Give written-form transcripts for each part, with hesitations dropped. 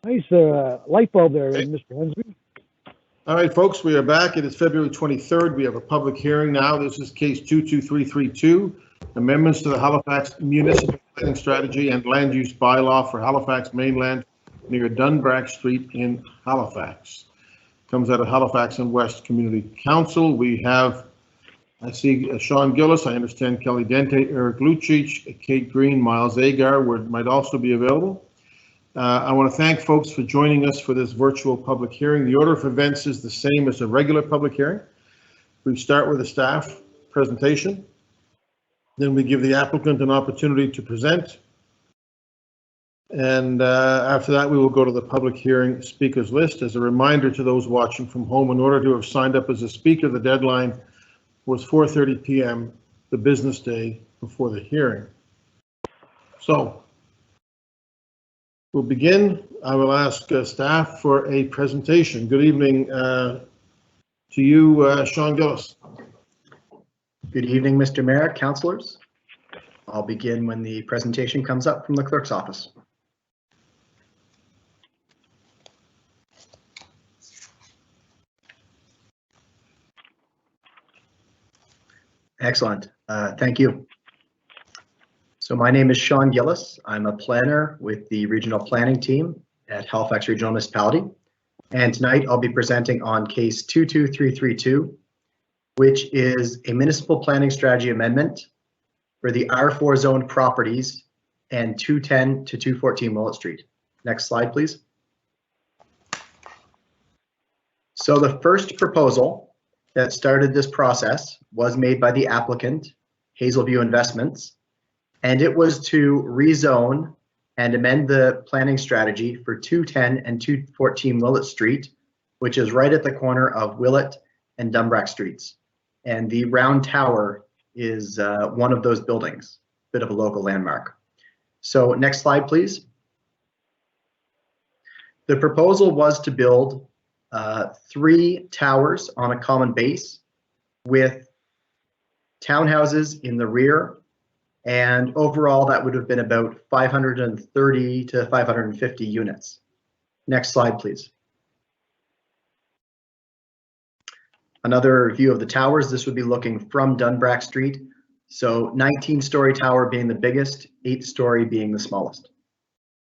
Nice light bulb there, Okay. Mr. Hensby. All right, folks, we are back. It is February 23rd. We have a public hearing now. This is case 22332, amendments to the Halifax Municipal Planning Strategy and Land Use Bylaw for Halifax Mainland near Dunbrack Street in Halifax. Comes out of Halifax and West Community Council. We have, I see Sean Gillis, I understand Kelly Dente, Eric Lucic, Kate Green, Miles Agar might also be available. I want to thank folks for joining us for this virtual public hearing. The order of events is the same as a regular public hearing. We start with a staff presentation. Then we give the applicant an opportunity to present. And after that, we will go to the public hearing speakers list. As a reminder to those watching from home, in order to have signed up as a speaker, the deadline was 4:30 p.m. the business day before the hearing. So, we'll begin. I will ask staff for a presentation. Good evening to you, Sean Gillis. Good evening, Mr. Mayor, councillors. I'll begin when the presentation comes up from the clerk's office. Excellent. Thank you. So my name is Sean Gillis. I'm a planner with the regional planning team at Halifax Regional Municipality. And tonight I'll be presenting on case 22332, which is a municipal planning strategy amendment for the R4 zone properties and 210 to 214 Willett Street. Next slide, please. So the first proposal that started this process was made by the applicant, Hazelview Investments, and it was to rezone and amend the planning strategy for 210 and 214 Willett Street, which is right at the corner of Willett and Dunbrack Streets. And the round tower is one of those buildings, bit of a local landmark. So next slide, please. The proposal was to build 3 towers on a common base with townhouses in the rear. And overall, that would have been about 530 to 550 units. Next slide, please. Another view of the towers. This would be looking from Dunbrack Street. So 19-story tower being the biggest, 8-story being the smallest.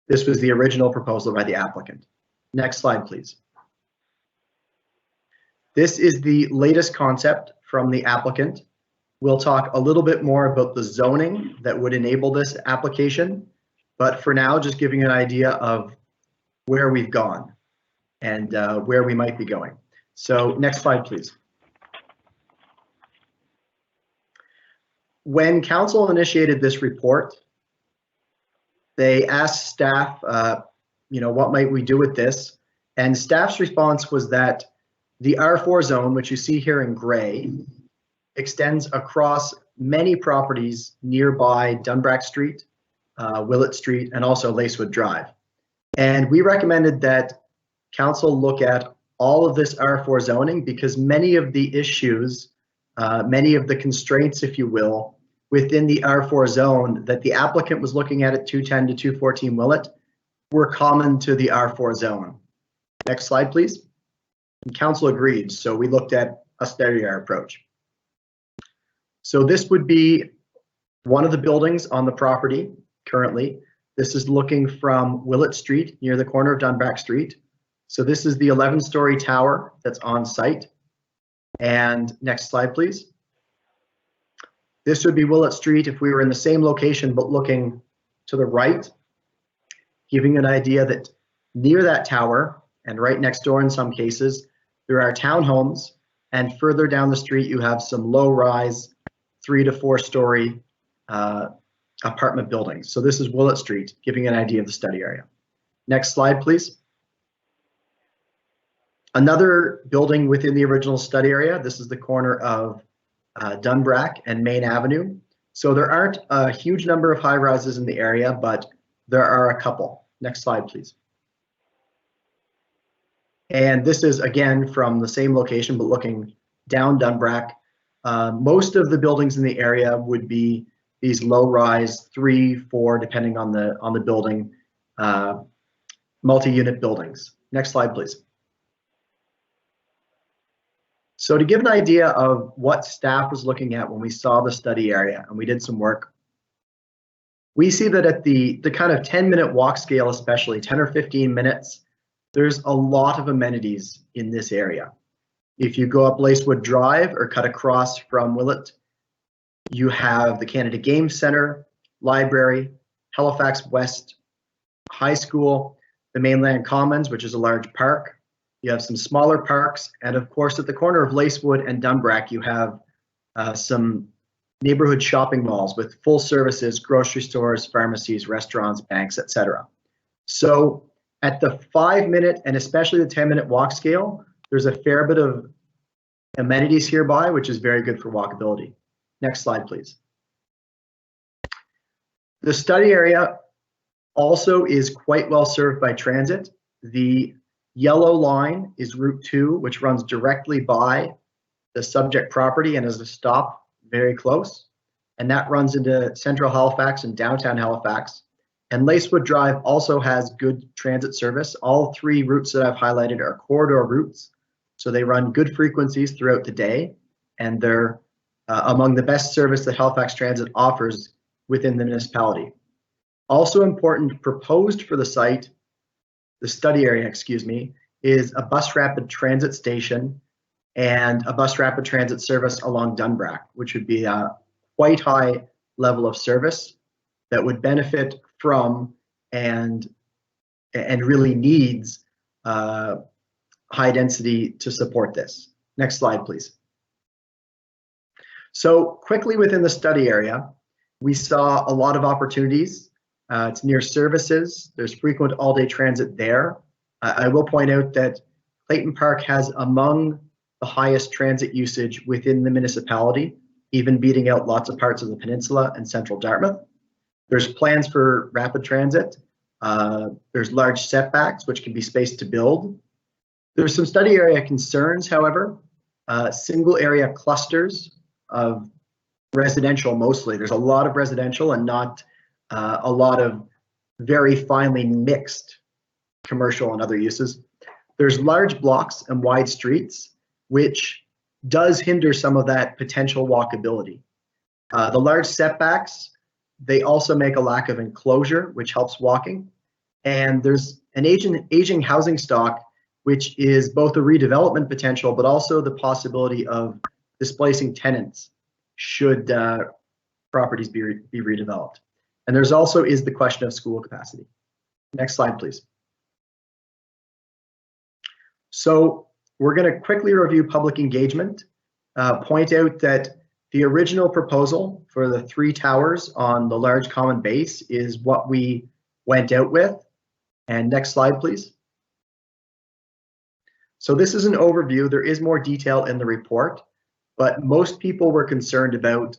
This was the original proposal by the applicant. Next slide, please. This is the latest concept from the applicant. We'll talk a little bit more about the zoning that would enable this application, but for now, just giving an idea of where we've gone and where we might be going. So next slide, please. When council initiated this report, they asked staff, what might we do with this? And staff's response was that the R4 zone, which you see here in gray, extends across many properties nearby Dunbrack Street, Willett Street, and also Lacewood Drive. And we recommended that council look at all of this R4 zoning because many of the issues, many of the constraints, if you will, within the R4 zone that the applicant was looking at 210 to 214 Willett were common to the R4 zone. Next slide, please. And council agreed, so we looked at a stair approach. So this would be one of the buildings on the property currently. This is looking from Willett Street near the corner of Dunbrack Street. So this is the 11-story tower that's on site. And next slide, please. This would be Willett Street if we were in the same location but looking to the right, giving an idea that near that tower and right next door in some cases, there are townhomes, and further down the street you have some low-rise 3 to 4 story apartment buildings. So this is Willett Street, giving an idea of the study area. Next slide, please. Another building within the original study area. This is the corner of Dunbrack and Main Avenue. So there aren't a huge number of high rises in the area, but there are a couple. Next slide, please. And this is again from the same location, but looking down Dunbrack. Most of the buildings in the area would be these low-rise 3, 4, depending on the building, multi-unit buildings. Next slide, please. So to give an idea of what staff was looking at when we saw the study area and we did some work, we see that at the kind of 10-minute walk scale, especially 10 or 15 minutes, there's a lot of amenities in this area. If you go up Lacewood Drive or cut across from Willett, you have the Canada Game Centre, library, Halifax West High School, the Mainland Commons, which is a large park. You have some smaller parks, and of course at the corner of Lacewood and Dunbrack, you have some neighborhood shopping malls with full services, grocery stores, pharmacies, restaurants, banks, etc. So at the 5-minute and especially the 10-minute walk scale, there's a fair bit of amenities hereby, which is very good for walkability. Next slide, please. The study area also is quite well served by transit. The yellow line is Route 2, which runs directly by the subject property and is a stop very close. And that runs into central Halifax and downtown Halifax. And Lacewood Drive also has good transit service. All 3 routes that I've highlighted are corridor routes. So they run good frequencies throughout the day. And they're among the best service that Halifax Transit offers within the municipality. Also important, proposed for the site, the study area, excuse me, is a bus rapid transit station and a bus rapid transit service along Dunbrack, which would be a quite high level of service that would benefit from and really needs high density to support this. Next slide, please. So quickly within the study area, we saw a lot of opportunities. It's near services. There's frequent all-day transit there. I will point out that Clayton Park has among the highest transit usage within the municipality, even beating out lots of parts of the peninsula and central Dartmouth. There's plans for rapid transit. There's large setbacks, which can be spaced to build. There's some study area concerns, however. Single area clusters of residential mostly. There's a lot of residential and not a lot of very finely mixed commercial and other uses. There's large blocks and wide streets, which does hinder some of that potential walkability. The large setbacks, they also make a lack of enclosure, which helps walking. And there's an aging housing stock, which is both a redevelopment potential, but also the possibility of displacing tenants should properties be redeveloped. And there's also is the question of school capacity. Next slide, please. So we're going to quickly review public engagement, point out that the original proposal for the 3 towers on the large common base is what we went out with. And next slide, please. So this is an overview. There is more detail in the report, but most people were concerned about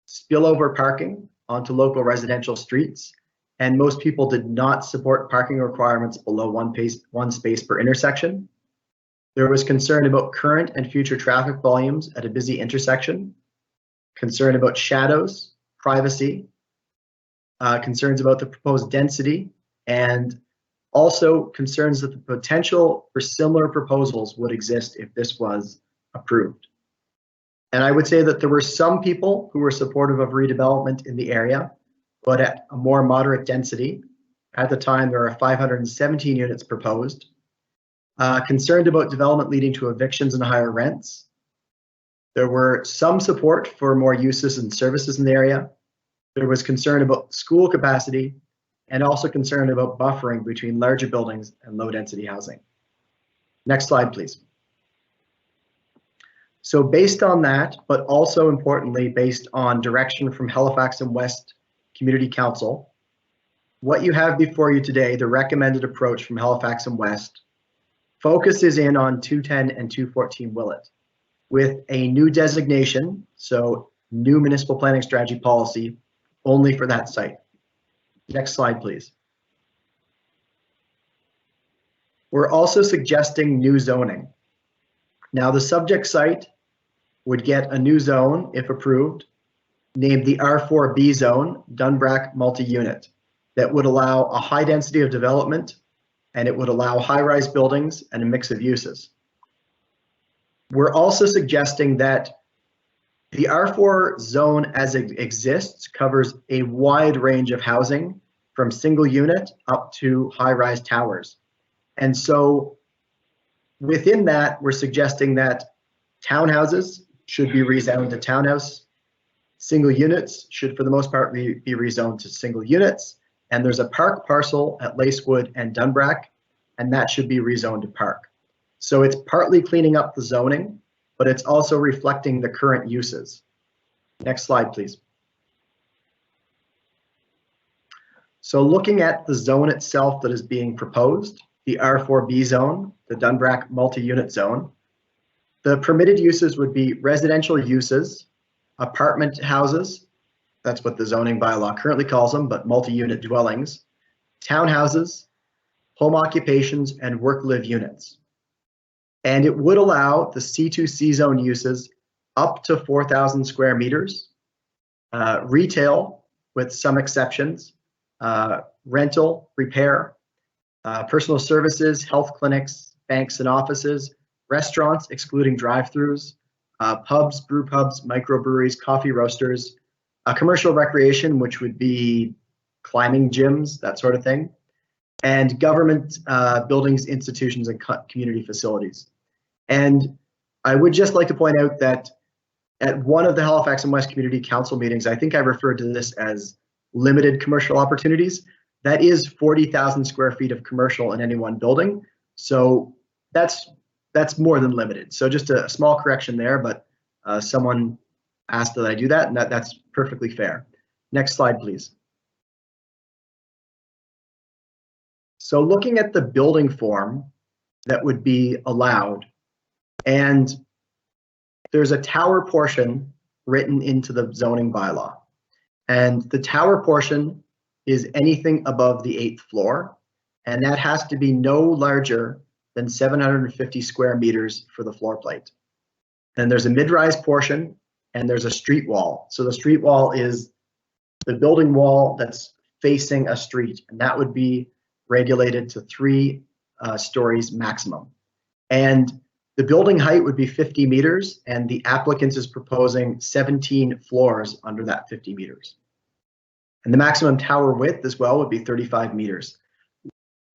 spillover parking onto local residential streets, and most people did not support parking requirements below one space per intersection. There was concern about current and future traffic volumes at a busy intersection, concern about shadows, privacy, concerns about the proposed density, and also concerns that the potential for similar proposals would exist if this was approved. And I would say that there were some people who were supportive of redevelopment in the area, but at a more moderate density. At the time, there are 517 units proposed. Concerned about development leading to evictions and higher rents. There were some support for more uses and services in the area. There was concern about school capacity and also concern about buffering between larger buildings and low density housing. Next slide, please. So based on that, but also importantly, based on direction from Halifax and West Community Council, what you have before you today, the recommended approach from Halifax and West, focuses in on 210 and 214 Willett with a new designation, so new municipal planning strategy policy only for that site. Next slide, please. We're also suggesting new zoning. Now, the subject site would get a new zone, if approved, named the R4B zone, Dunbrack multi-unit, that would allow a high density of development and it would allow high-rise buildings and a mix of uses. We're also suggesting that the R4 zone as it exists covers a wide range of housing from single unit up to high-rise towers. And so within that, we're suggesting that townhouses should be rezoned to townhouse. Single units should, for the most part, be rezoned to single units. And there's a park parcel at Lacewood and Dunbrack, and that should be rezoned to park. So it's partly cleaning up the zoning, but it's also reflecting the current uses. Next slide, please. So looking at the zone itself that is being proposed, the R4B zone, the Dunbrack multi-unit zone, the permitted uses would be residential uses, apartment houses, that's what the zoning bylaw currently calls them, but multi-unit dwellings, townhouses, home occupations, and work-live units. And it would allow the C2C zone uses up to 4,000 square meters, retail with some exceptions, rental, repair, personal services, health clinics, banks and offices, restaurants excluding drive-throughs, pubs, brew pubs, microbreweries, coffee roasters, commercial recreation, which would be climbing gyms, that sort of thing, and government buildings, institutions, and community facilities. And I would just like to point out that at one of the Halifax and West Community Council meetings, I think I referred to this as limited commercial opportunities. That is 40,000 square feet of commercial in any one building. So that's more than limited. So just a small correction there, but someone asked that I do that, and that's perfectly fair. Next slide, please. So looking at the building form that would be allowed, and there's a tower portion written into the zoning bylaw. And the tower portion is anything above the 8th floor, and that has to be no larger than 750 square meters for the floor plate. And there's a mid-rise portion, and there's a street wall. So the street wall is the building wall that's facing a street, and that would be regulated to 3 stories maximum. And the building height would be 50 meters, and the applicant is proposing 17 floors under that 50 meters. And the maximum tower width as well would be 35 meters.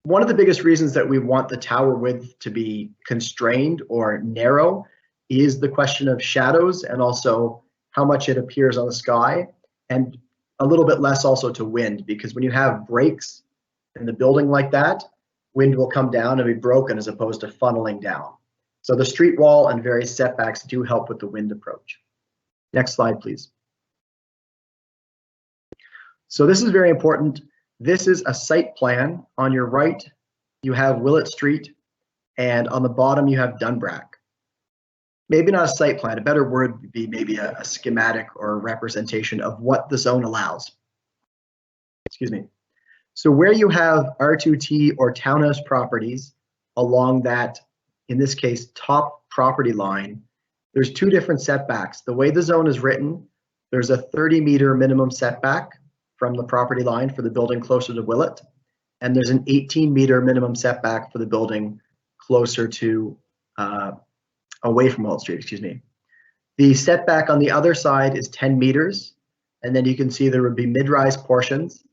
One of the biggest reasons that we want the tower width to be constrained or narrow is the question of shadows, and also how much it appears on the sky, and a little bit less also to wind, because when you have breaks in the building like that, wind will come down and be broken as opposed to funneling down. So the street wall and various setbacks do help with the wind approach. Next slide, please. So this is very important. This is a site plan. On your right, you have Willett Street, and on the bottom, you have Dunbrack. Maybe not a site plan, a better word would be maybe a schematic or a representation of what the zone allows. Excuse me. So where you have R2T or townhouse properties along that, in this case, top property line, there's 2 different setbacks. The way the zone is written, there's a 30-meter minimum setback from the property line for the building closer to Willett, and there's an 18-meter minimum setback for the building closer to, away from Willett Street, excuse me. The setback on the other side is 10 meters, and then you can see there would be mid-rise portions.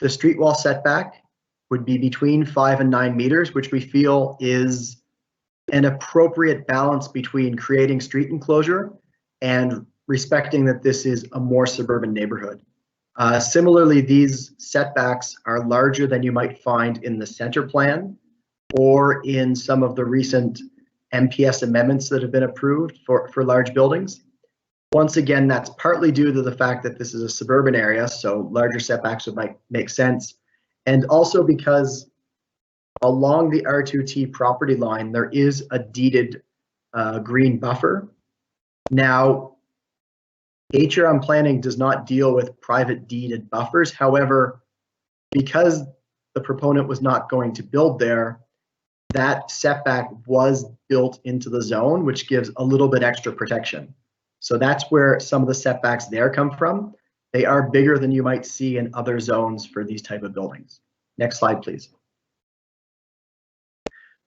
The street wall setback would be between 5 and 9 meters, which we feel is an appropriate balance between creating street enclosure and respecting that this is a more suburban neighborhood. Similarly, these setbacks are larger than you might find in the center plan or in some of the recent MPS amendments that have been approved for large buildings. Once again, that's partly due to the fact that this is a suburban area, so larger setbacks might make sense. And also because along the R2T property line, there is a deeded green buffer. Now, HRM planning does not deal with private deeded buffers. However, because the proponent was not going to build there, that setback was built into the zone, which gives a little bit extra protection. So that's where some of the setbacks there come from. They are bigger than you might see in other zones for these type of buildings. Next slide, please.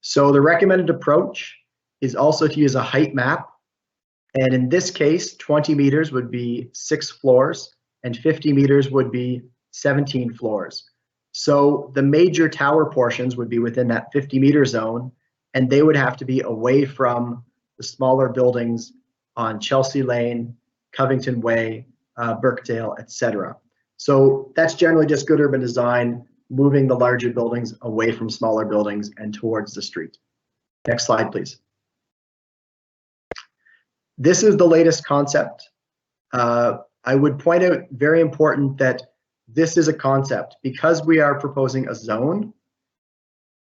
So the recommended approach is also to use a height map. And in this case, 20 meters would be 6 floors and 50 meters would be 17 floors. So the major tower portions would be within that 50-meter zone, and they would have to be away from the smaller buildings on Chelsea Lane, Covington Way, Birkdale, etc. So that's generally just good urban design, moving the larger buildings away from smaller buildings and towards the street. Next slide, please. This is the latest concept. I would point out, very important, that this is a concept. Because we are proposing a zone,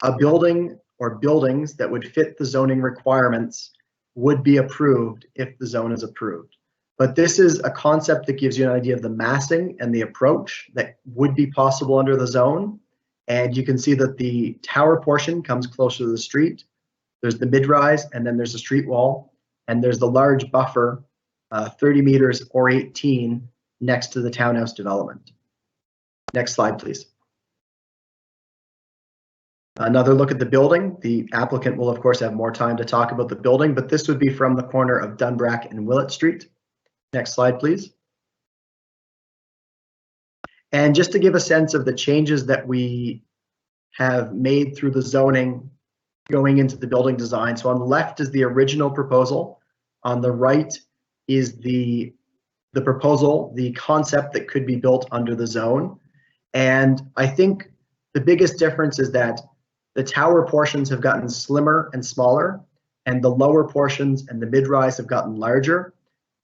a building or buildings that would fit the zoning requirements would be approved if the zone is approved. But this is a concept that gives you an idea of the massing and the approach that would be possible under the zone. And you can see that the tower portion comes closer to the street. There's the mid-rise, and then there's the street wall, and there's the large buffer, 30 meters or 18, next to the townhouse development. Next slide, please. Another look at the building. The applicant will, of course, have more time to talk about the building, but this would be from the corner of Dunbrack and Willett Street. Next slide, please. And just to give a sense of the changes that we have made through the zoning going into the building design. So on the left is the original proposal. On the right is the proposal, the concept that could be built under the zone. And I think the biggest difference is that the tower portions have gotten slimmer and smaller, and the lower portions and the mid-rise have gotten larger.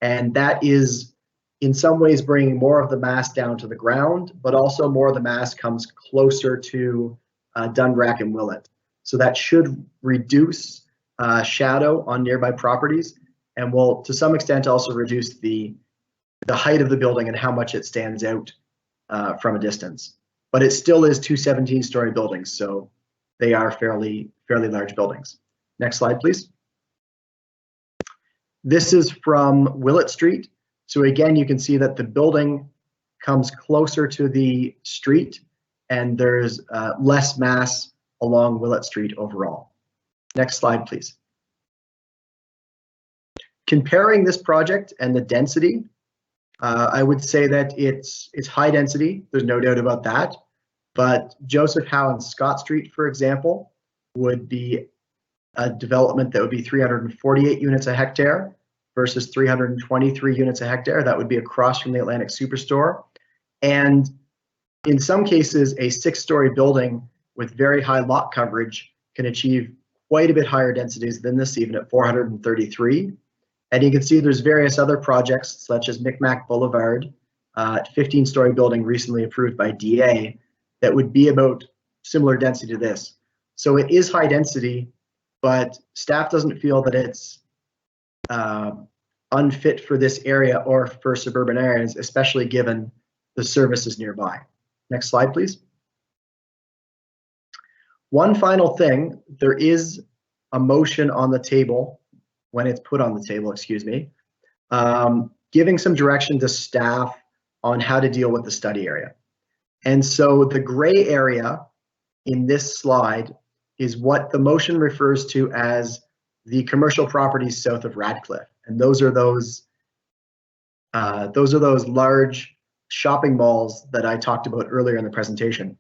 And that is in some ways bringing more of the mass down to the ground, but also more of the mass comes closer to Dunbrack and Willett. So that should reduce shadow on nearby properties, and will to some extent also reduce the height of the building and how much it stands out from a distance. But it still is two 17-story buildings, so they are fairly large buildings. Next slide, please. This is from Willett Street. So again, you can see that the building comes closer to the street, and there's less mass along Willett Street overall. Next slide, please. Comparing this project and the density, I would say that it's high density. There's no doubt about that. But Joseph Howe and Scott Street, for example, would be a development that would be 348 units a hectare versus 323 units a hectare. That would be across from the Atlantic Superstore. And in some cases, a 6-story building with very high lot coverage can achieve quite a bit higher densities than this, even at 433. And you can see there's various other projects, such as Micmac Boulevard, 15-story building recently approved by DA, that would be about similar density to this. So it is high density, but staff doesn't feel that it's unfit for this area or for suburban areas, especially given the services nearby. Next slide, please. One final thing, there is a motion on the table, when it's put on the table, excuse me, giving some direction to staff on how to deal with the study area. And so the gray area in this slide is what the motion refers to as the commercial properties south of Radcliffe. And those are those large shopping malls that I talked about earlier in the presentation.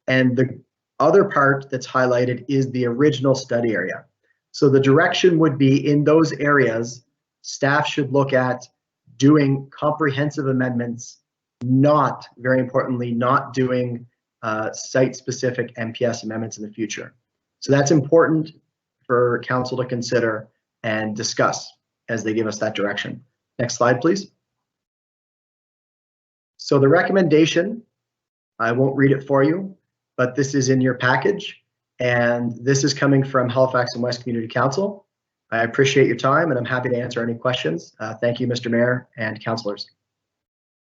And the other part that's highlighted is the original study area. So the direction would be, in those areas, staff should look at doing comprehensive amendments, not, very importantly, not doing site-specific MPS amendments in the future. So that's important for council to consider and discuss as they give us that direction. Next slide, please. So the recommendation, I won't read it for you, but this is in your package, and this is coming from Halifax and West Community Council. I appreciate your time, and I'm happy to answer any questions. Thank you, Mr. Mayor and councillors.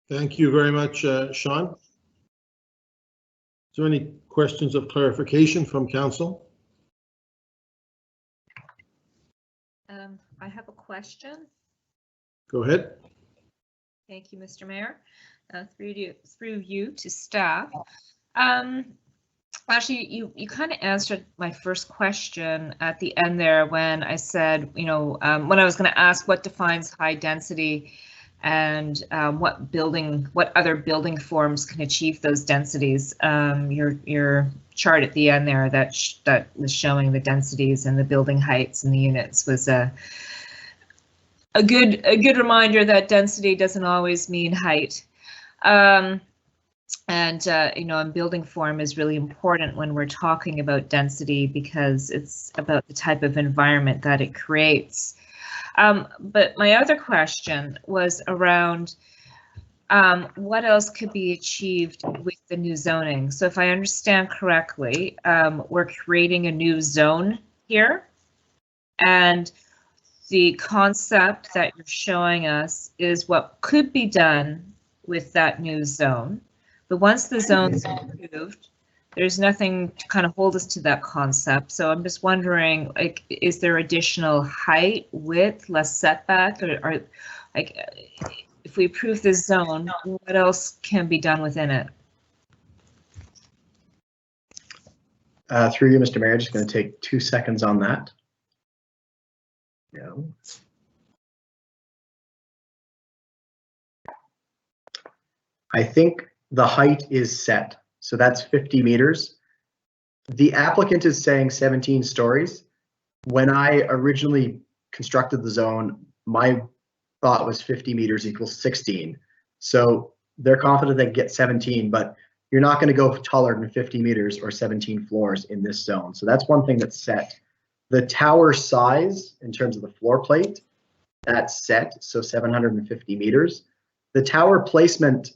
Thank you very much, Sean. Is there any questions of clarification from council? I have a question. Go ahead. Thank you, Mr. Mayor. Through you to staff. Actually, you kind of answered my first question at the end there when I said, when I was going to ask what defines high density and what other building forms can achieve those densities. Your chart at the end there that was showing the densities and the building heights and the units was a good reminder that density doesn't always mean height. And building form is really important when we're talking about density because it's about the type of environment that it creates. But my other question was around what else could be achieved with the new zoning. So if I understand correctly, we're creating a new zone here, and the concept that you're showing us is what could be done with that new zone. But once the zone's approved, there's nothing to kind of hold us to that concept. So I'm just wondering, like, is there additional height, width, less setback, or like, if we approve this zone, what else can be done within it? Through you, Mr. Mayor, just going to take 2 seconds on that. No. I think the height is set, so that's 50 meters. The applicant is saying 17 stories. When I originally constructed the zone, my thought was 50 meters equals 16. So they're confident they can get 17, but you're not going to go taller than 50 meters or 17 floors in this zone. So that's one thing that's set. The tower size in terms of the floor plate, that's set, so 750 meters. The tower placement,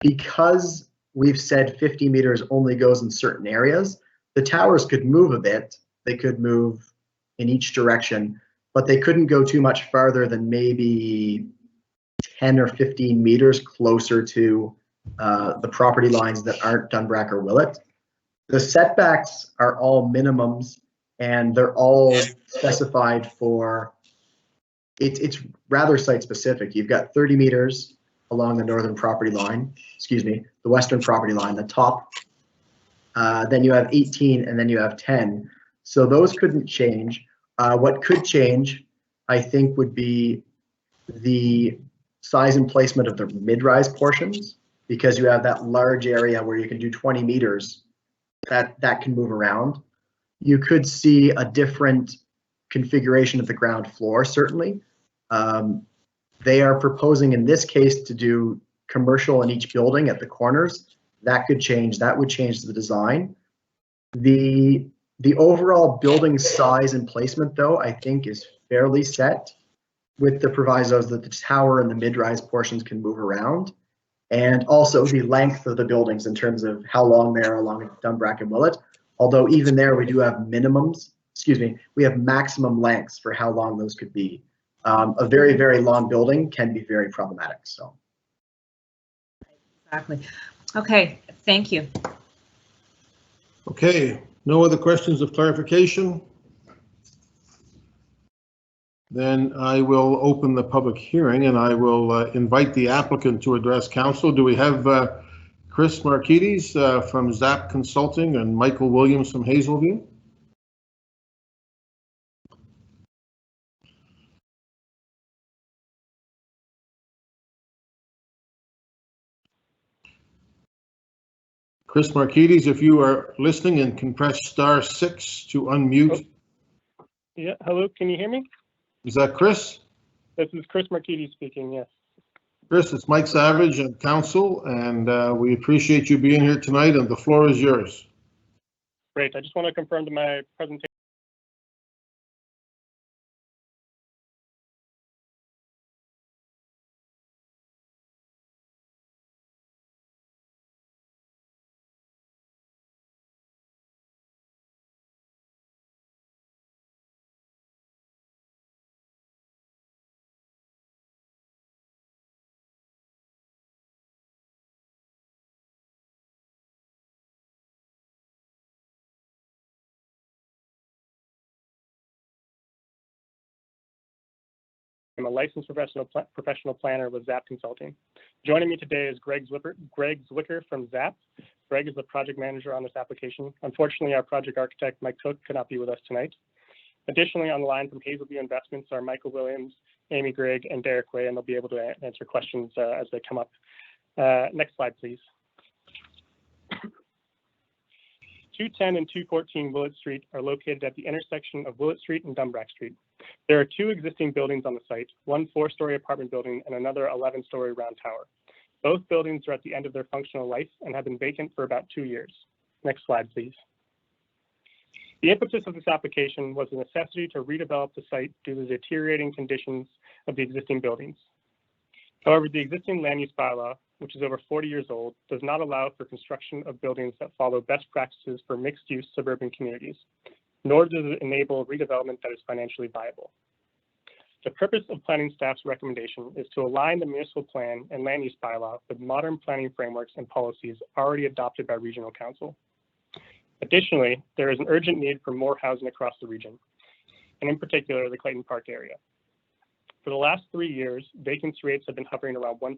because we've said 50 meters only goes in certain areas, the towers could move a bit. They could move in each direction, but they couldn't go too much farther than maybe 10 or 15 meters closer to the property lines that aren't Dunbrack or Willett. The setbacks are all minimums, and they're all specified for, it's rather site specific. You've got 30 meters along the northern property line, the western property line, the top. Then you have 18 and then you have 10. So those couldn't change. What could change, I think, would be the size and placement of the mid-rise portions, because you have that large area where you can do 20 meters, that can move around. You could see a different configuration of the ground floor, certainly. They are proposing in this case to do commercial in each building at the corners. That could change. That would change the design. The overall building size and placement, though, I think is fairly set, with the provisos that the tower and the mid-rise portions can move around, and also the length of the buildings in terms of how long they are along Dunbrack and Willett. Although even there we do have minimums, we have maximum lengths for how long those could be. A very, very long building can be very problematic. So. Exactly. Okay, thank you. Okay, no other questions of clarification? Then I will open the public hearing and I will invite the applicant to address council. Do we have Chris Markides from ZAP Consulting and Michael Williams from Hazelview? Chris Markides, if you are listening and can press *6 to unmute. Oh. Yeah, hello, can you hear me? Is that Chris? This is Chris Markides speaking, yes. Chris, it's Mike Savage and council, and we appreciate you being here tonight, and the floor is yours. Great, I just want to confirm to my presentation I'm a licensed professional planner with ZAP Consulting. Joining me today is Greg Zwicker from ZAP. Greg is the project manager on this application. Unfortunately, our project architect, Mike Cook, could not be with us tonight. Additionally, on the line from Hazelview Investments are Michael Williams, Amy Grigg, and Derek Way, and they'll be able to answer questions as they come up. Next slide, please. 210 and 214 Willett Street are located at the intersection of Willett Street and Dumbrack Street. There are two existing buildings on the site, one 4-story apartment building and another 11-story round tower. Both buildings are at the end of their functional life and have been vacant for about 2 years. Next slide, please. The impetus of this application was the necessity to redevelop the site due to the deteriorating conditions of the existing buildings. However, the existing land use bylaw, which is over 40 years old, does not allow for construction of buildings that follow best practices for mixed-use suburban communities, nor does it enable redevelopment that is financially viable. The purpose of planning staff's recommendation is to align the municipal plan and land use bylaw with modern planning frameworks and policies already adopted by regional council. Additionally, there is an urgent need for more housing across the region, and in particular, the Clayton Park area. For the last 3 years, vacancy rates have been hovering around 1%,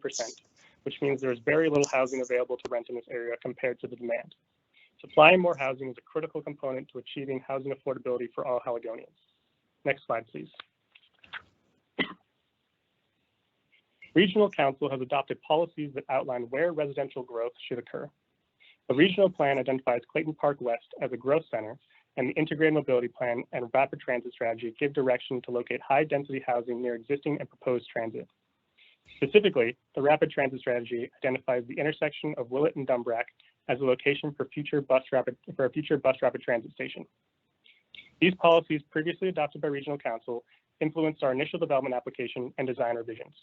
which means there is very little housing available to rent in this area compared to the demand. Supplying more housing is a critical component to achieving housing affordability for all Haligonians. Next slide, please. Regional Council has adopted policies that outline where residential growth should occur. The regional plan identifies Clayton Park West as a growth center, and the integrated mobility plan and rapid transit strategy give direction to locate high-density housing near existing and proposed transit. Specifically, the rapid transit strategy identifies the intersection of Willett and Dumbrack as a location for a future bus rapid transit station. These policies, previously adopted by Regional Council, influenced our initial development application and design revisions.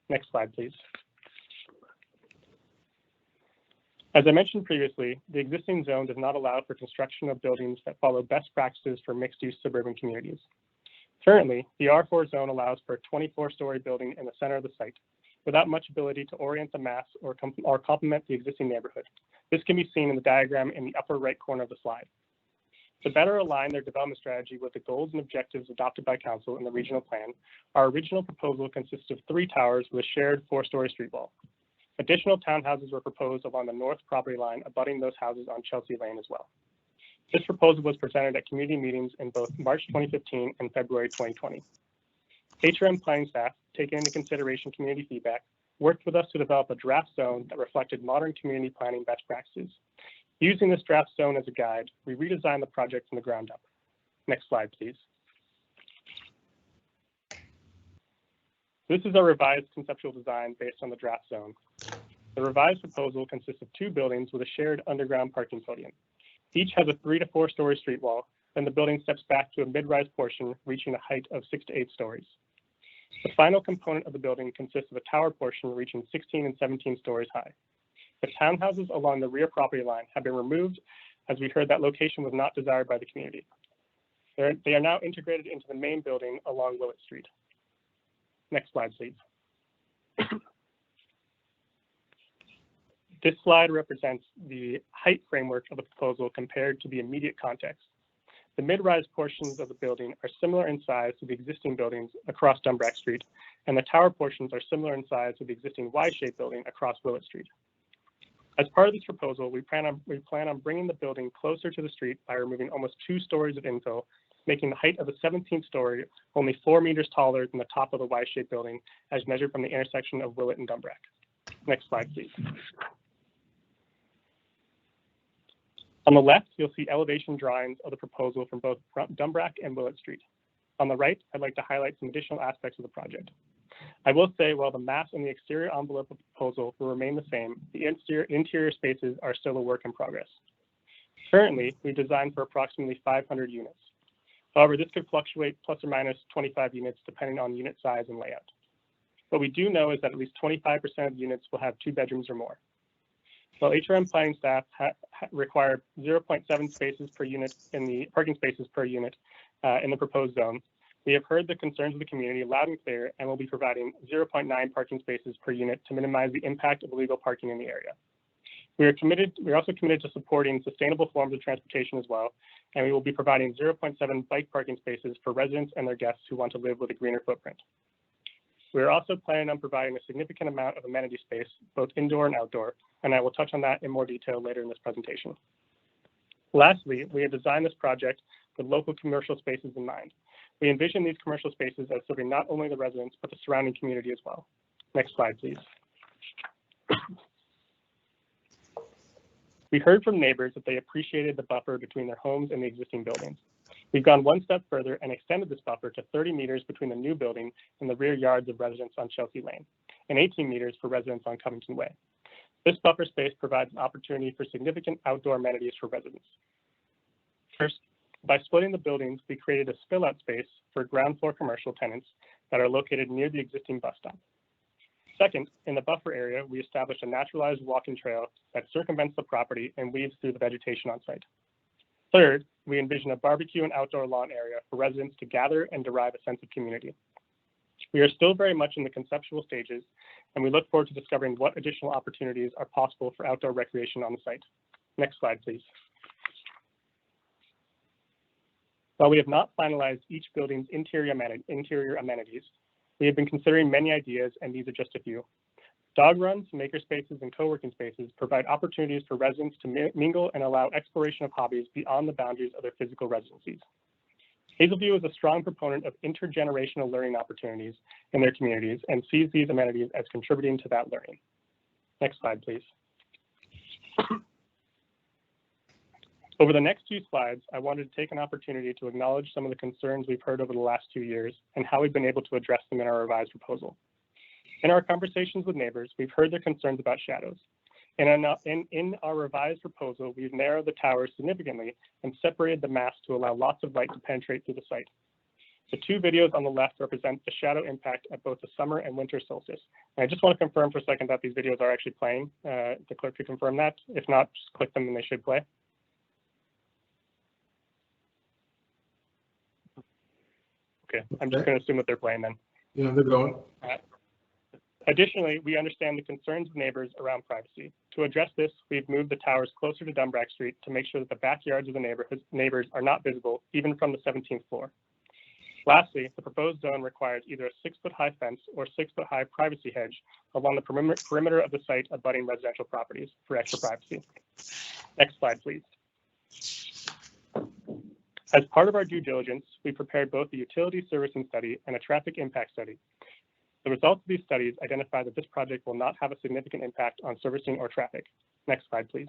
Next slide, please. As I mentioned previously, the existing zone does not allow for construction of buildings that follow best practices for mixed-use suburban communities. Currently, the R4 zone allows for a 24-story building in the center of the site, without much ability to orient the mass or complement the existing neighborhood. This can be seen in the diagram in the upper right corner of the slide. To better align their development strategy with the goals and objectives adopted by Council in the regional plan, our original proposal consists of 3 towers with a shared 4-story street wall. Additional townhouses were proposed along the north property line, abutting those houses on Chelsea Lane as well. This proposal was presented at community meetings in both March 2015 and February 2020. HRM planning staff, taking into consideration community feedback, worked with us to develop a draft zone that reflected modern community planning best practices. Using this draft zone as a guide, we redesigned the project from the ground up. Next slide, please. This is our revised conceptual design based on the draft zone. The revised proposal consists of 2 buildings with a shared underground parking podium. Each has a 3 to 4 story street wall, then the building steps back to a mid-rise portion reaching a height of 6 to 8 stories. The final component of the building consists of a tower portion reaching 16 and 17 stories high. The townhouses along the rear property line have been removed as we heard that location was not desired by the community. They are now integrated into the main building along Willett Street. Next slide, please. This slide represents the height framework of the proposal compared to the immediate context. The mid-rise portions of the building are similar in size to the existing buildings across Dumbrack Street, and the tower portions are similar in size to the existing Y-shaped building across Willett Street. As part of this proposal, we plan on bringing the building closer to the street by removing almost 2 stories of infill, making the height of the 17th story only 4 meters taller than the top of the Y-shaped building as measured from the intersection of Willett and Dumbrack. Next slide, please. On the left, you'll see elevation drawings of the proposal from both Dumbrack and Willett Street. On the right, I'd like to highlight some additional aspects of the project. I will say while the mass and the exterior envelope of the proposal will remain the same, the interior spaces are still a work in progress. Currently, we've designed for approximately 500 units. However, this could fluctuate plus or minus 25 units depending on unit size and layout. What we do know is that at least 25% of units will have 2 bedrooms or more. While HRM planning staff require 0.7 spaces per unit in the parking spaces per unit in the proposed zone, we have heard the concerns of the community loud and clear and will be providing 0.9 parking spaces per unit to minimize the impact of illegal parking in the area. We are also committed to supporting sustainable forms of transportation as well, and we will be providing 0.7 bike parking spaces for residents and their guests who want to live with a greener footprint. We are also planning on providing a significant amount of amenity space, both indoor and outdoor, and I will touch on that in more detail later in this presentation. Lastly, we have designed this project with local commercial spaces in mind. We envision these commercial spaces as serving not only the residents, but the surrounding community as well. Next slide, please. We heard from neighbors that they appreciated the buffer between their homes and the existing buildings. We've gone one step further and extended this buffer to 30 meters between the new building and the rear yards of residents on Chelsea Lane, and 18 meters for residents on Covington Way. This buffer space provides an opportunity for significant outdoor amenities for residents. First, by splitting the buildings, we created a spill-out space for ground floor commercial tenants that are located near the existing bus stop. Second, in the buffer area, we established a naturalized walking trail that circumvents the property and weaves through the vegetation on site. Third, we envision a barbecue and outdoor lawn area for residents to gather and derive a sense of community. We are still very much in the conceptual stages, and we look forward to discovering what additional opportunities are possible for outdoor recreation on the site. Next slide, please. While we have not finalized each building's interior amenities, we have been considering many ideas, and these are just a few. Dog runs, maker spaces, and co-working spaces provide opportunities for residents to mingle and allow exploration of hobbies beyond the boundaries of their physical residencies. Hazelview is a strong proponent of intergenerational learning opportunities in their communities and sees these amenities as contributing to that learning. Next slide, please. Over the next few slides, I wanted to take an opportunity to acknowledge some of the concerns we've heard over the last 2 years and how we've been able to address them in our revised proposal. In our conversations with neighbors, we've heard their concerns about shadows. In our revised proposal, we've narrowed the towers significantly and separated the masts to allow lots of light to penetrate through the site. The two videos on the left represent the shadow impact at both the summer and winter solstice. And I just want to confirm for a second that these videos are actually playing. The clerk could confirm that. If not, just click them and they should play. Okay, I'm just going to assume that they're playing then. Yeah, they're going. Additionally, we understand the concerns of neighbors around privacy. To address this, we've moved the towers closer to Dumbrack Street to make sure that the backyards of the neighbors are not visible, even from the 17th floor. Lastly, the proposed zone requires either a 6-foot-high fence or 6-foot-high privacy hedge along the perimeter of the site abutting residential properties for extra privacy. Next slide, please. As part of our due diligence, we prepared both a utility servicing study and a traffic impact study. The results of these studies identify that this project will not have a significant impact on servicing or traffic. Next slide, please.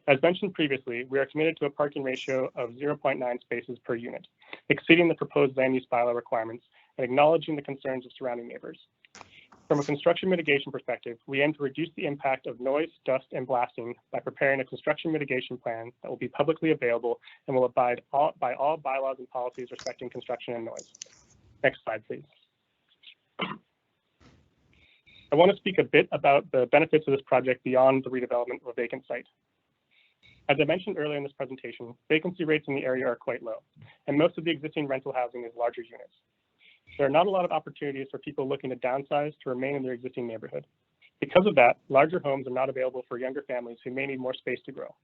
As mentioned previously, we are committed to a parking ratio of 0.9 spaces per unit, exceeding the proposed land use bylaw requirements and acknowledging the concerns of surrounding neighbors. From a construction mitigation perspective, we aim to reduce the impact of noise, dust, and blasting by preparing a construction mitigation plan that will be publicly available and will abide by all bylaws and policies respecting construction and noise. Next slide, please. I want to speak a bit about the benefits of this project beyond the redevelopment of a vacant site. As I mentioned earlier in this presentation, vacancy rates in the area are quite low, and most of the existing rental housing is larger units. There are not a lot of opportunities for people looking to downsize to remain in their existing neighborhood. Because of that, larger homes are not available for younger families who may need more space to grow.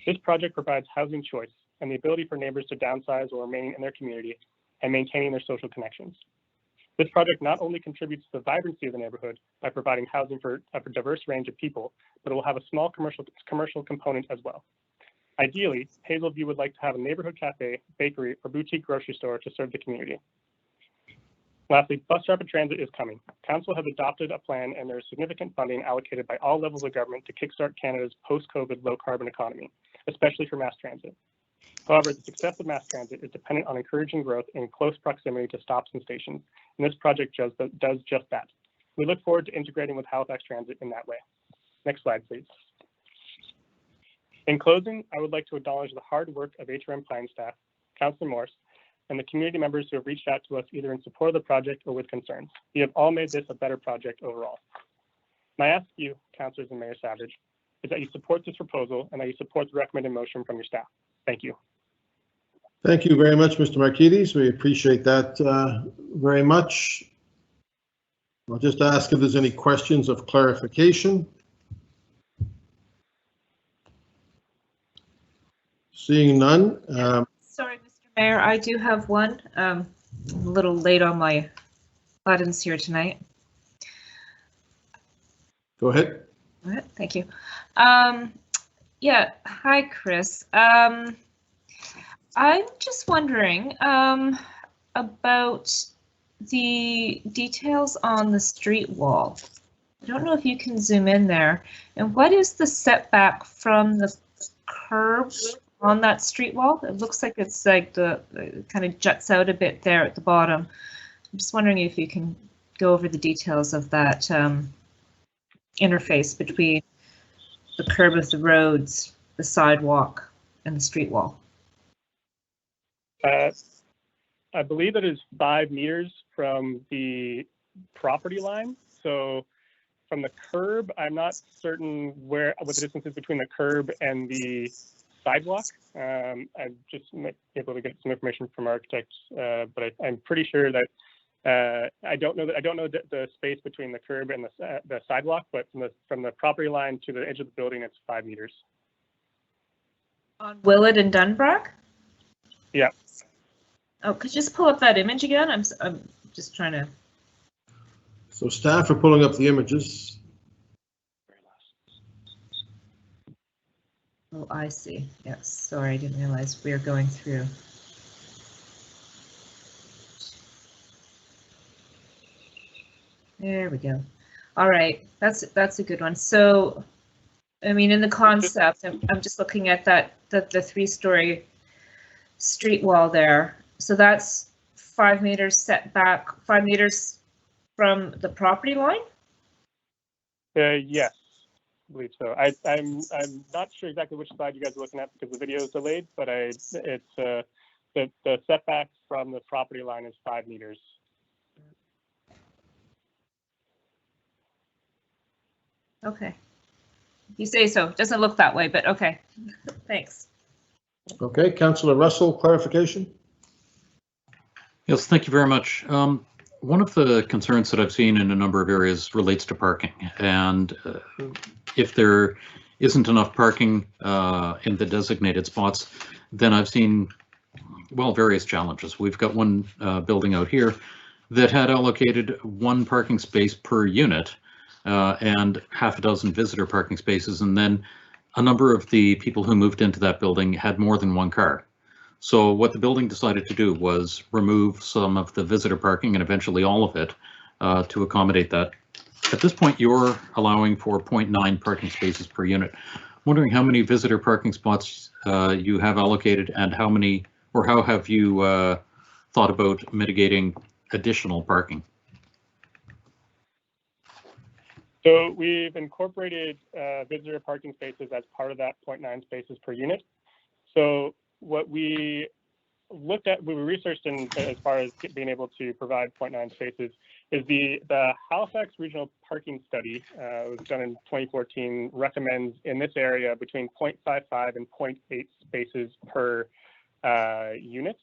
This project provides housing choice and the ability for neighbors to downsize while remaining in their community and maintaining their social connections. This project not only contributes to the vibrancy of the neighborhood by providing housing for a diverse range of people, but it will have a small commercial component as well. Ideally, Hazelview would like to have a neighborhood cafe, bakery, or boutique grocery store to serve the community. Lastly, bus rapid transit is coming. Council has adopted a plan and there is significant funding allocated by all levels of government to kickstart Canada's post-COVID low-carbon economy, especially for mass transit. However, the success of mass transit is dependent on encouraging growth in close proximity to stops and stations, and this project does just that. We look forward to integrating with Halifax Transit in that way. Next slide, please. In closing, I would like to acknowledge the hard work of HRM Planning staff, Councillor Morse, and the community members who have reached out to us either in support of the project or with concerns. You have all made this a better project overall. My ask to you, Councillors and Mayor Savage, is that you support this proposal and that you support the recommended motion from your staff. Thank you. Thank you very much, Mr. Markides. We appreciate that very much. I'll just ask if there's any questions of clarification. Seeing none. Sorry, Mr. Mayor, I do have one. I'm a little late on my Gladden's here tonight. Go ahead. All right, thank you. Yeah, hi, Chris. I'm just wondering about the details on the street wall. I don't know if you can zoom in there. And what is the setback from the curb on that street wall? It looks like it's like the kind of juts out a bit there at the bottom. I'm just wondering if you can go over the details of that interface between the curb of the roads, the sidewalk, and the street wall. I believe it is 5 meters from the property line. So from the curb, I'm not certain what the distance is between the curb and the sidewalk. I'm just able to get some information from architects, but I'm pretty sure that I don't know the space between the curb and the sidewalk, but from the property line to the edge of the building, it's 5 meters. On Willett and Dunbrack? Yeah. Oh, could you just pull up that image again? I'm just trying to. So staff are pulling up the images. Oh, I see. Yes. Sorry, I didn't realize we were going through. There we go. All right, that's a good one. So, I mean, in the concept, I'm just looking at that the 3-story street wall there. So that's 5 meters setback, 5 meters from the property line. Yes, I believe so. I'm not sure exactly which slide you guys are looking at because the video is delayed, but the setback from the property line is 5 meters. Okay. You say so. It doesn't look that way, but okay. Thanks. Okay, Councillor Russell, clarification? Yes, thank you very much. One of the concerns that I've seen in a number of areas relates to parking, and if there isn't enough parking in the designated spots, then I've seen, well, various challenges. We've got one building out here that had allocated 1 parking space per unit and half a dozen visitor parking spaces, and then a number of the people who moved into that building had more than 1 car. So what the building decided to do was remove some of the visitor parking and eventually all of it to accommodate that. At this point, you're allowing for 0.9 parking spaces per unit. I'm wondering how many visitor parking spots you have allocated and how many, or how have you thought about mitigating additional parking? So we've incorporated visitor parking spaces as part of that 0.9 spaces per unit. So what we looked at, we researched in as far as being able to provide 0.9 spaces, is the Halifax Regional Parking Study, was done in 2014, recommends in this area between 0.55 and 0.8 spaces per unit.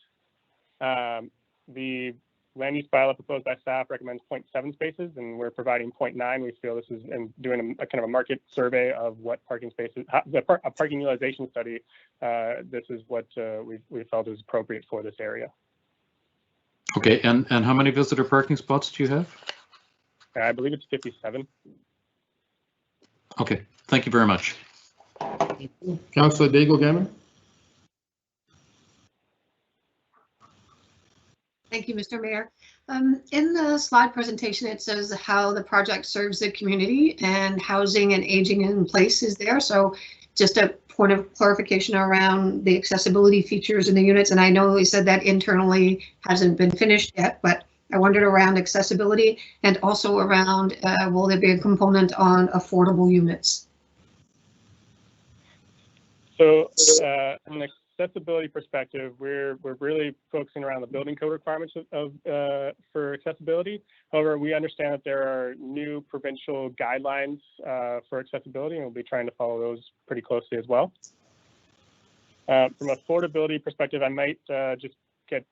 The land use bylaw proposed by staff recommends 0.7 spaces, and we're providing 0.9. We feel this is, and doing a kind of a market survey of what parking spaces, a parking utilization study. This is what we felt is appropriate for this area. Okay, and how many visitor parking spots do you have? I believe it's 57. Okay, thank you very much. Councillor Daigle-Gammon? Thank you, Mr. Mayor. In the slide presentation, it says how the project serves the community and housing and aging in place is there. So just a point of clarification around the accessibility features in the units. And I know we said that internally hasn't been finished yet, but I wondered around accessibility and also around will there be a component on affordable units? So from an accessibility perspective, we're really focusing around the building code requirements for accessibility. However, we understand that there are new provincial guidelines for accessibility, and we'll be trying to follow those pretty closely as well. From affordability perspective, I might just get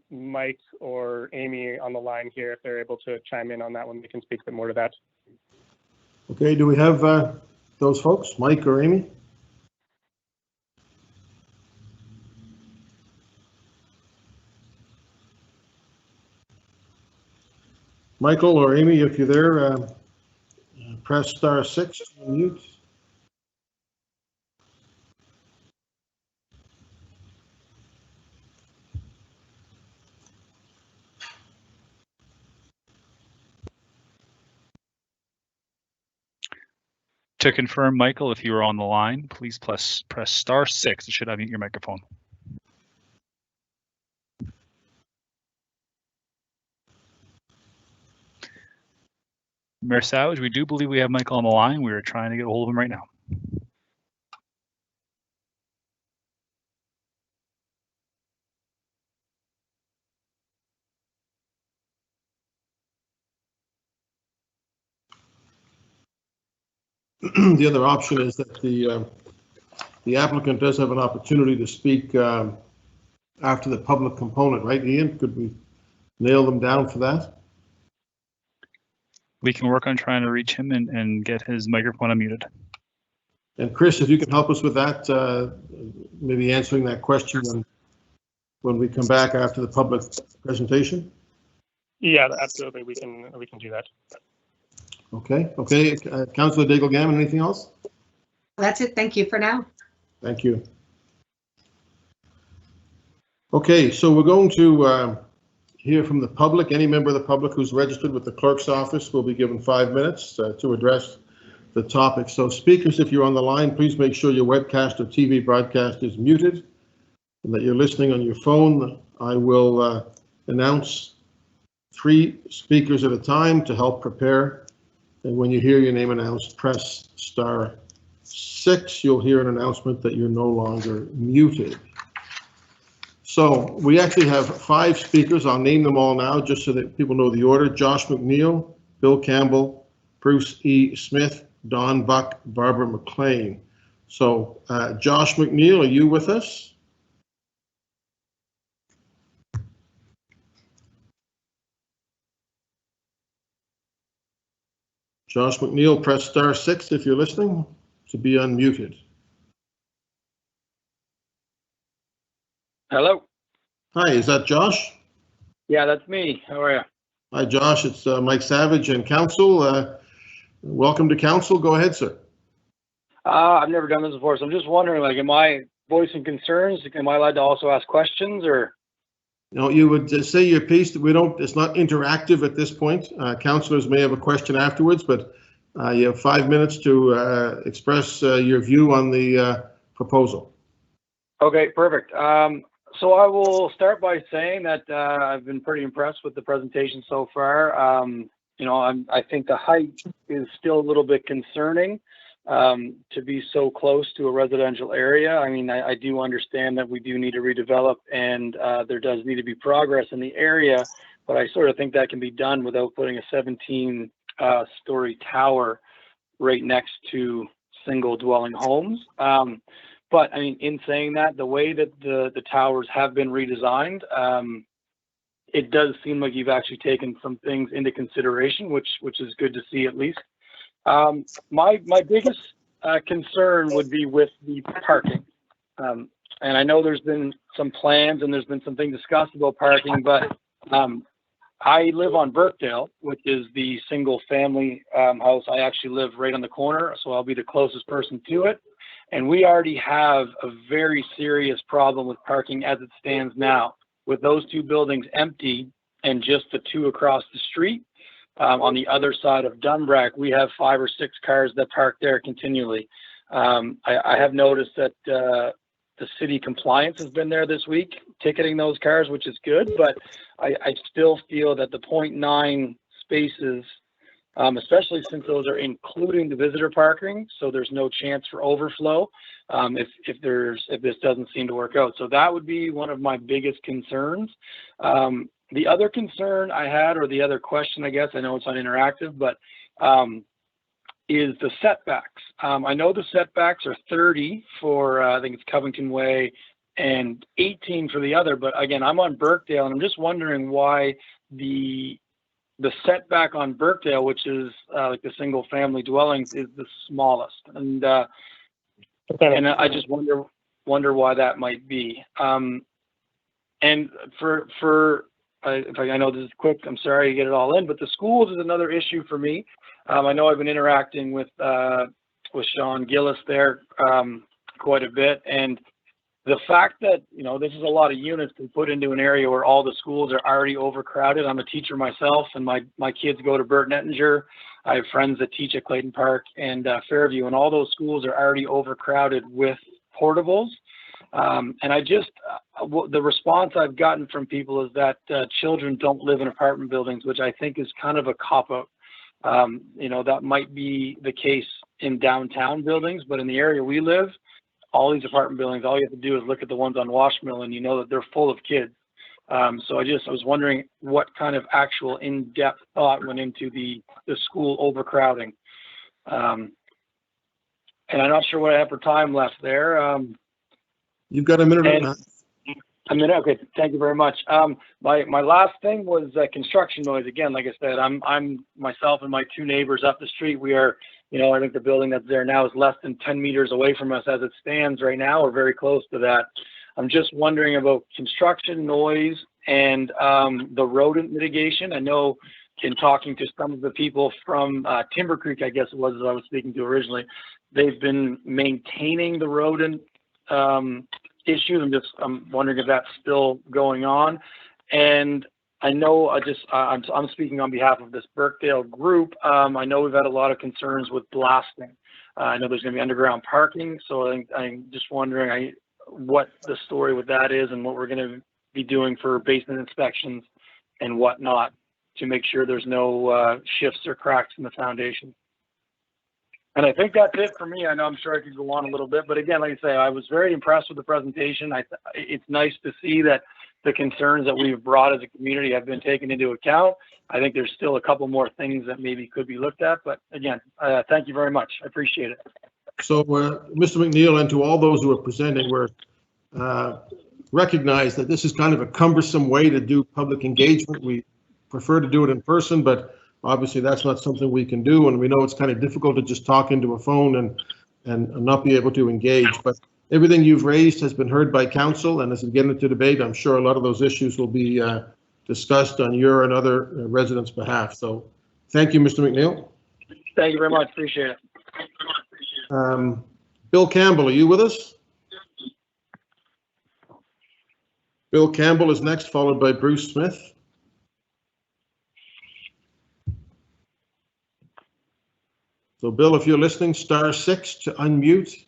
Mike or Amy on the line here if they're able to chime in on that one. We can speak a bit more to that. Okay, do we have those folks, Mike or Amy? Michael or Amy, if you're there, press *6 to mute. To confirm, Michael, if you are on the line, please press *6. It should unmute your microphone. Mayor Savage, we do believe we have Michael on the line. We are trying to get a hold of him right now. The other option is that the applicant does have an opportunity to speak after the public component, right, Ian? Could we nail them down for that? We can work on trying to reach him and get his microphone unmuted. And Chris, if you can help us with that, maybe answering that question when we come back after the public presentation. Yeah, absolutely. We can do that. Okay. Councillor Daigle-Gammon, anything else? That's it. Thank you for now. Thank you. Okay, so we're going to hear from the public. Any member of the public who's registered with the clerk's office will be given 5 minutes to address the topic. So speakers, if you're on the line, please make sure your webcast or TV broadcast is muted and that you're listening on your phone. I will announce 3 speakers at a time to help prepare. And when you hear your name announced, press *6. You'll hear an announcement that you're no longer muted. So we actually have 5 speakers. I'll name them all now just so that people know the order. Josh McNeil, Bill Campbell, Bruce E. Smith, Don Buck, Barbara McLean. So Josh McNeil, are you with us? Josh McNeil, press *6 if you're listening to be unmuted. Hello. Hi, is that Josh? Yeah, that's me. How are you? Hi, Josh. It's Mike Savage and Council. Welcome to Council. Go ahead, sir. I've never done this before, so I'm just wondering, like, am I voicing concerns? Am I allowed to also ask questions, or? No, you would say your piece. We don't. It's not interactive at this point. Councillors may have a question afterwards, but you have 5 minutes to express your view on the proposal. Okay, perfect. So I will start by saying that I've been pretty impressed with the presentation so far. I think the height is still a little bit concerning to be so close to a residential area. I mean, I do understand that we do need to redevelop, and there does need to be progress in the area, but I sort of think that can be done without putting a 17-story tower right next to single dwelling homes. But I mean, in saying that, the way that the towers have been redesigned, it does seem like you've actually taken some things into consideration, which is good to see at least. My biggest concern would be with the parking. And I know there's been some plans and there's been some things discussed about parking, but I live on Birkdale, which is the single family house. I actually live right on the corner, so I'll be the closest person to it. And we already have a very serious problem with parking as it stands now. With those 2 buildings empty and just the 2 across the street, on the other side of Dunbrack, we have 5 or 6 cars that park there continually. I have noticed that the city compliance has been there this week, ticketing those cars, which is good, but I still feel that the 0.9 spaces, especially since those are including the visitor parking, so there's no chance for overflow if this doesn't seem to work out. So that would be one of my biggest concerns. The other concern I had, or the other question, I guess, I know it's not interactive, but is the setbacks. I know the setbacks are 30 for, I think it's Covington Way, and 18 for the other, but again, I'm on Birkdale, and I'm just wondering why the setback on Birkdale, which is like the single family dwellings, is the smallest. And I just wonder why that might be. And for I know this is quick, I'm sorry to get it all in, but the schools is another issue for me. I know I've been interacting with Sean Gillis there quite a bit, and the fact that, you know, this is a lot of units to put into an area where all the schools are already overcrowded. I'm a teacher myself, and my kids go to Burton Ettinger. I have friends that teach at Clayton Park and Fairview, and all those schools are already overcrowded with portables. And I just, the response I've gotten from people is that children don't live in apartment buildings, which I think is kind of a cop-out. You know, that might be the case in downtown buildings, but in the area we live, all these apartment buildings, all you have to do is look at the ones on Washmill and you know that they're full of kids. So I was wondering what kind of actual in-depth thought went into the school overcrowding. And I'm not sure what I have for time left there. You've got a minute and a half. A minute, okay, thank you very much. My last thing was construction noise. Again, like I said, I'm myself and my two neighbors up the street. We are, you know, I think the building that's there now is less than 10 meters away from us as it stands right now, or very close to that. I'm just wondering about construction noise and the rodent mitigation. I know in talking to some of the people from Timber Creek, I guess it was that I was speaking to originally, they've been maintaining the rodent issues. I'm wondering if that's still going on. And I know I'm speaking on behalf of this Birkdale group. I know we've had a lot of concerns with blasting. I know there's going to be underground parking, so I'm just wondering what the story with that is and what we're going to be doing for basement inspections and whatnot to make sure there's no shifts or cracks in the foundation. And I think that's it for me. I know I'm sure I could go on a little bit, but again, like I say, I was very impressed with the presentation. It's nice to see that the concerns that we've brought as a community have been taken into account. I think there's still a couple more things that maybe could be looked at, but again, thank you very much. I appreciate it. So, Mr. McNeil, and to all those who are presenting, we're recognize that this is kind of a cumbersome way to do public engagement. We prefer to do it in person, but obviously that's not something we can do, and we know it's kind of difficult to just talk into a phone and not be able to engage. But everything you've raised has been heard by council, and as we get into debate, I'm sure a lot of those issues will be discussed on your and other residents' behalf. So thank you, Mr. McNeil. Thank you very much. Appreciate it. Bill Campbell, are you with us? Bill Campbell is next, followed by Bruce Smith. So Bill, if you're listening, *6 to unmute.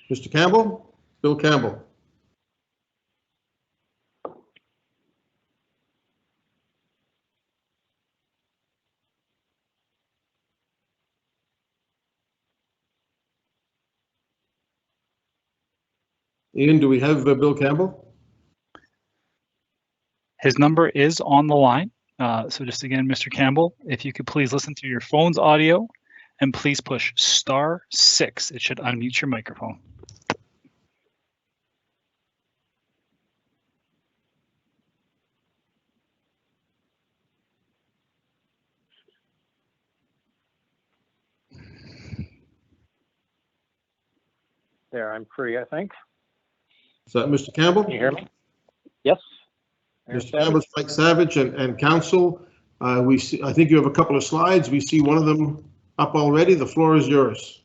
Mr. Campbell? Bill Campbell. Ian, do we have Bill Campbell? His number is on the line. So just again, Mr. Campbell, if you could please listen to your phone's audio and please push *6. It should unmute your microphone. There, I'm free, I think. Is that Mr. Campbell? Can you hear me? Yes. Mr. Campbell, Mike Savage and council. We see, I think you have a couple of slides. We see one of them up already. The floor is yours.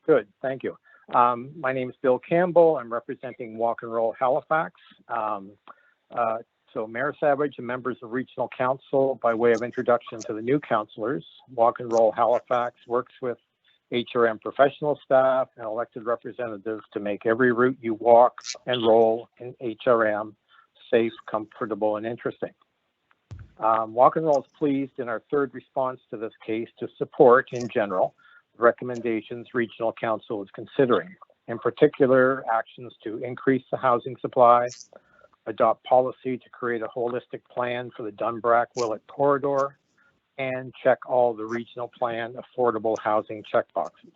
Good, thank you. My name is Bill Campbell. I'm representing Walk and Roll Halifax. So Mayor Savage and members of Regional Council, by way of introduction to the new councillors, Walk and Roll Halifax works with HRM professional staff and elected representatives to make every route you walk and roll in HRM safe, comfortable, and interesting. Walk and Roll is pleased in our third response to this case to support, in general, recommendations Regional Council is considering. In particular, actions to increase the housing supply, adopt policy to create a holistic plan for the Dunbrack-Willett corridor, and check all the regional plan affordable housing checkboxes.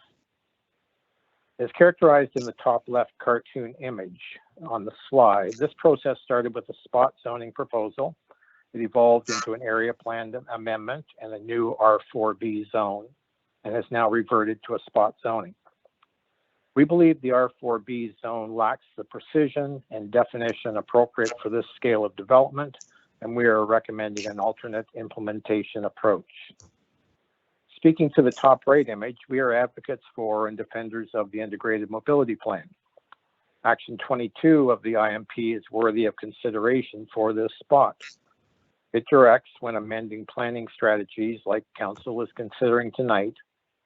As characterized in the top left cartoon image on the slide, this process started with a spot zoning proposal. It evolved into an area plan amendment and a new R4B zone, and has now reverted to a spot zoning. We believe the R4B zone lacks the precision and definition appropriate for this scale of development, and we are recommending an alternate implementation approach. Speaking to the top right image, we are advocates for and defenders of the Integrated Mobility Plan. Action 22 of the IMP is worthy of consideration for this spot. It directs when amending planning strategies like Council is considering tonight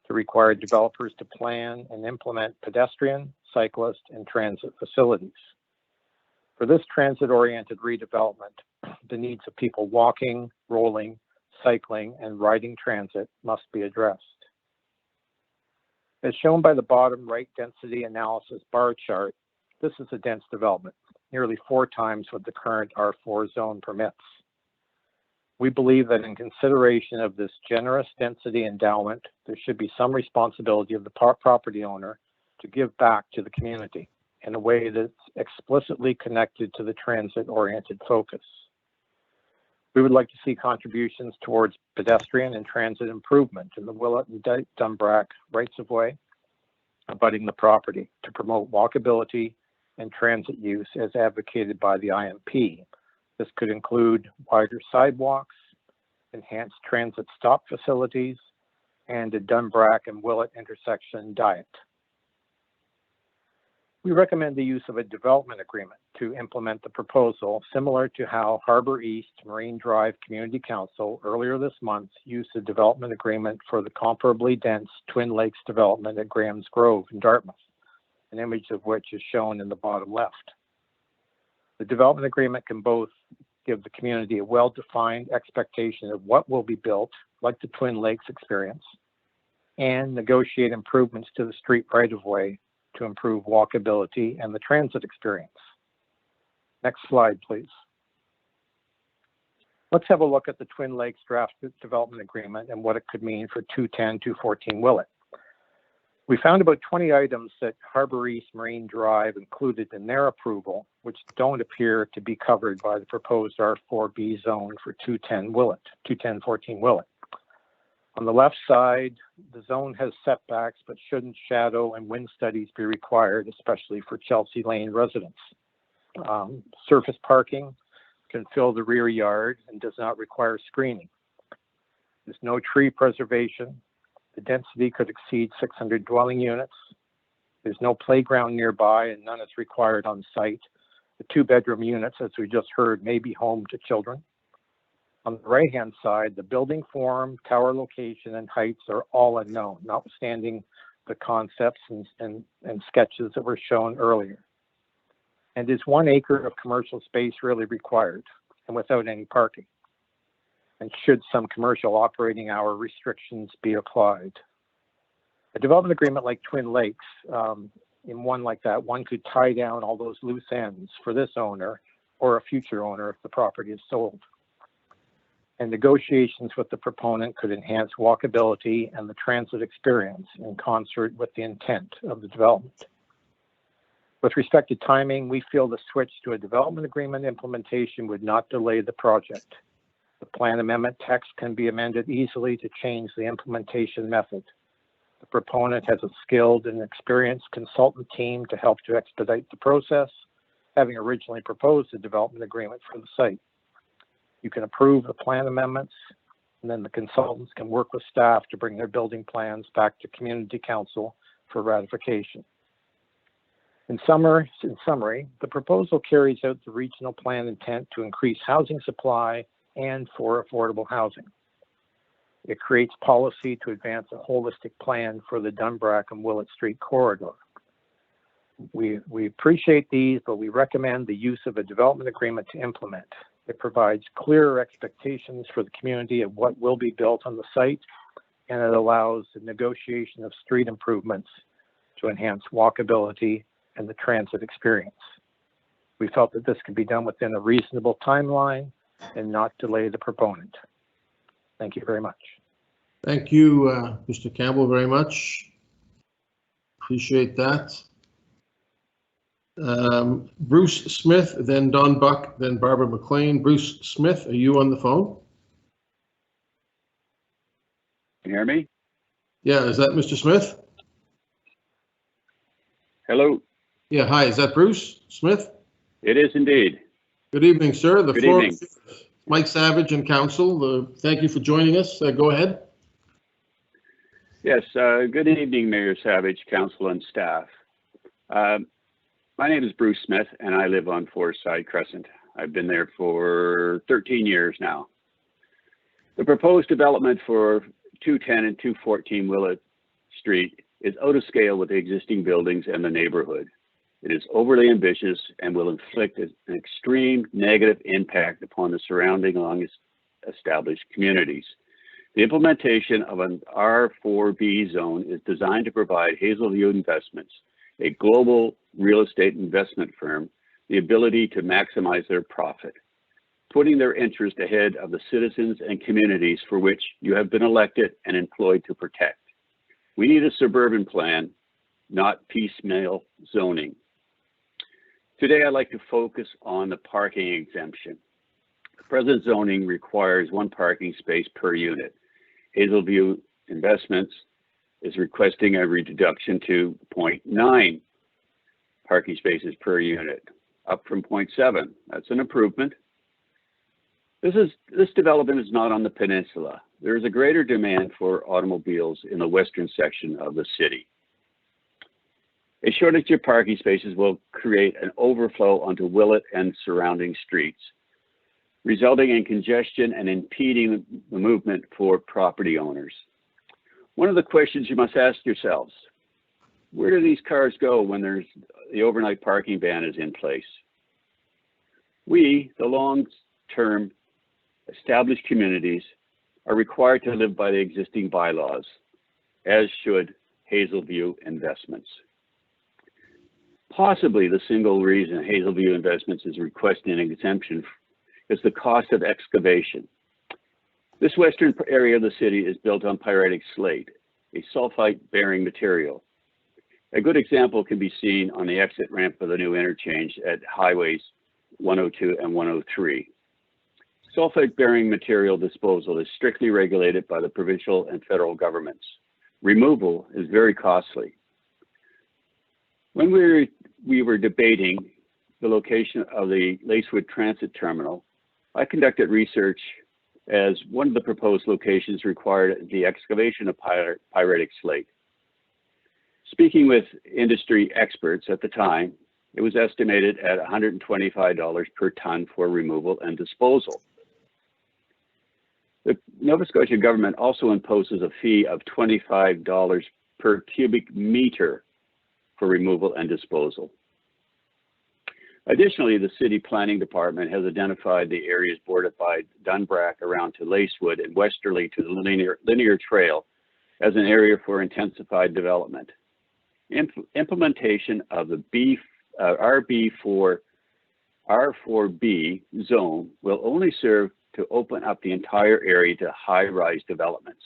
to require developers to plan and implement pedestrian, cyclist, and transit facilities. For this transit-oriented redevelopment, the needs of people walking, rolling, cycling, and riding transit must be addressed. As shown by the bottom right density analysis bar chart, this is a dense development, nearly 4 times what the current R4 zone permits. We believe that in consideration of this generous density endowment, there should be some responsibility of the property owner to give back to the community in a way that's explicitly connected to the transit-oriented focus. We would like to see contributions towards pedestrian and transit improvement in the Willett and Dumbrack rights-of-way abutting the property to promote walkability and transit use as advocated by the IMP. This could include wider sidewalks, enhanced transit stop facilities, and a Dumbrack and Willett intersection diet. We recommend the use of a development agreement to implement the proposal, similar to how Harbor East Marine Drive Community Council earlier this month used a development agreement for the comparably dense Twin Lakes development at Graham's Grove in Dartmouth, an image of which is shown in the bottom left. The development agreement can both give the community a well-defined expectation of what will be built, like the Twin Lakes experience, and negotiate improvements to the street right-of-way to improve walkability and the transit experience. Next slide, please. Let's have a look at the Twin Lakes draft development agreement and what it could mean for 210, 214 Willett. We found about 20 items that Harbor East Marine Drive included in their approval, which don't appear to be covered by the proposed R4B zone for 210 Willett, 210-14 Willett. On the left side, the zone has setbacks, but shouldn't shadow and wind studies be required, especially for Chelsea Lane residents. Surface parking can fill the rear yard and does not require screening. There's no tree preservation. The density could exceed 600 dwelling units. There's no playground nearby and none is required on site. The 2-bedroom units, as we just heard, may be home to children. On the right-hand side, the building form, tower location, and heights are all unknown, notwithstanding the concepts and sketches that were shown earlier. And is 1 acre of commercial space really required and without any parking? And should some commercial operating hour restrictions be applied? A development agreement like Twin Lakes, in one like that, one could tie down all those loose ends for this owner or a future owner if the property is sold. And negotiations with the proponent could enhance walkability and the transit experience in concert with the intent of the development. With respect to timing, we feel the switch to a development agreement implementation would not delay the project. The plan amendment text can be amended easily to change the implementation method. The proponent has a skilled and experienced consultant team to help to expedite the process, having originally proposed a development agreement for the site. You can approve the plan amendments, and then the consultants can work with staff to bring their building plans back to Community Council for ratification. In summary, the proposal carries out the regional plan intent to increase housing supply and for affordable housing. It creates policy to advance a holistic plan for the Dumbrack and Willett Street corridor. We appreciate these, but we recommend the use of a development agreement to implement. It provides clearer expectations for the community of what will be built on the site, and it allows the negotiation of street improvements to enhance walkability and the transit experience. We felt that this could be done within a reasonable timeline and not delay the proponent. Thank you very much. Thank you, Mr. Campbell, very much. Appreciate that. Bruce Smith, then Don Buck, then Barbara McLean. Bruce Smith, are you on the phone? Can you hear me? Yeah, is that Mr. Smith? Hello. Yeah, hi, is that Bruce Smith? It is indeed. Good evening, sir. The Good floor evening. is Mike Savage and council. Thank you for joining us. Go ahead. Yes, good evening, Mayor Savage, council and staff. My name is Bruce Smith and I live on Forsyth Crescent. I've been there for 13 years now. The proposed development for 210 and 214 Willett Street is out of scale with the existing buildings and the neighborhood. It is overly ambitious and will inflict an extreme negative impact upon the surrounding long-established communities. The implementation of an R4B zone is designed to provide Hazelview Investments, a global real estate investment firm, the ability to maximize their profit, putting their interest ahead of the citizens and communities for which you have been elected and employed to protect. We need a suburban plan, not piecemeal zoning. Today, I'd like to focus on the parking exemption. Present zoning requires 1 parking space per unit. Hazelview Investments is requesting a reduction to 0.9 parking spaces per unit, up from 0.7. That's an improvement. This development is not on the peninsula. There is a greater demand for automobiles in the western section of the city. A shortage of parking spaces will create an overflow onto Willett and surrounding streets, resulting in congestion and impeding the movement for property owners. One of the questions you must ask yourselves, where do these cars go when the overnight parking ban is in place? We, the long-term established communities, are required to live by the existing bylaws, as should Hazelview Investments. Possibly the single reason Hazelview Investments is requesting an exemption is the cost of excavation. This western area of the city is built on pyritic slate, a sulfite-bearing material. A good example can be seen on the exit ramp of the new interchange at highways 102 and 103. Sulfite-bearing material disposal is strictly regulated by the provincial and federal governments. Removal is very costly. When we were debating the location of the Lacewood Transit Terminal, I conducted research as one of the proposed locations required the excavation of pyritic slate. Speaking with industry experts at the time, it was estimated at $125 per ton for removal and disposal. The Nova Scotia government also imposes a fee of $25 per cubic meter for removal and disposal. Additionally, the city planning department has identified the areas bordered by Dunbrack around to Lacewood and westerly to the linear trail as an area for intensified development. Implementation of the R4B zone will only serve to open up the entire area to high-rise developments.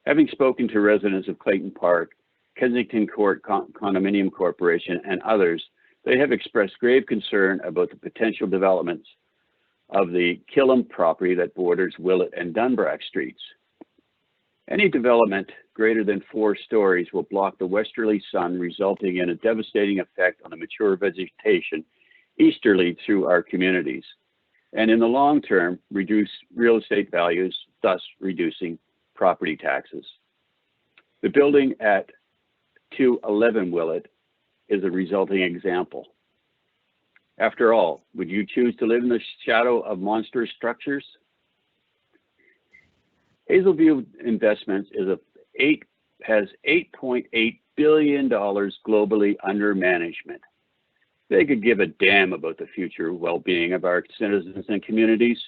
Having spoken to residents of Clayton Park, Kensington Court Condominium Corporation, and others, they have expressed grave concern about the potential developments of the Killam property that borders Willett and Dunbrack streets. Any development greater than 4 stories will block the westerly sun, resulting in a devastating effect on the mature vegetation easterly through our communities, and in the long term, reduce real estate values, thus reducing property taxes. The building at 211 Willett is a resulting example. After all, would you choose to live in the shadow of monstrous structures? Hazelview Investments has $8.8 billion globally under management. They could give a damn about the future well-being of our citizens and communities.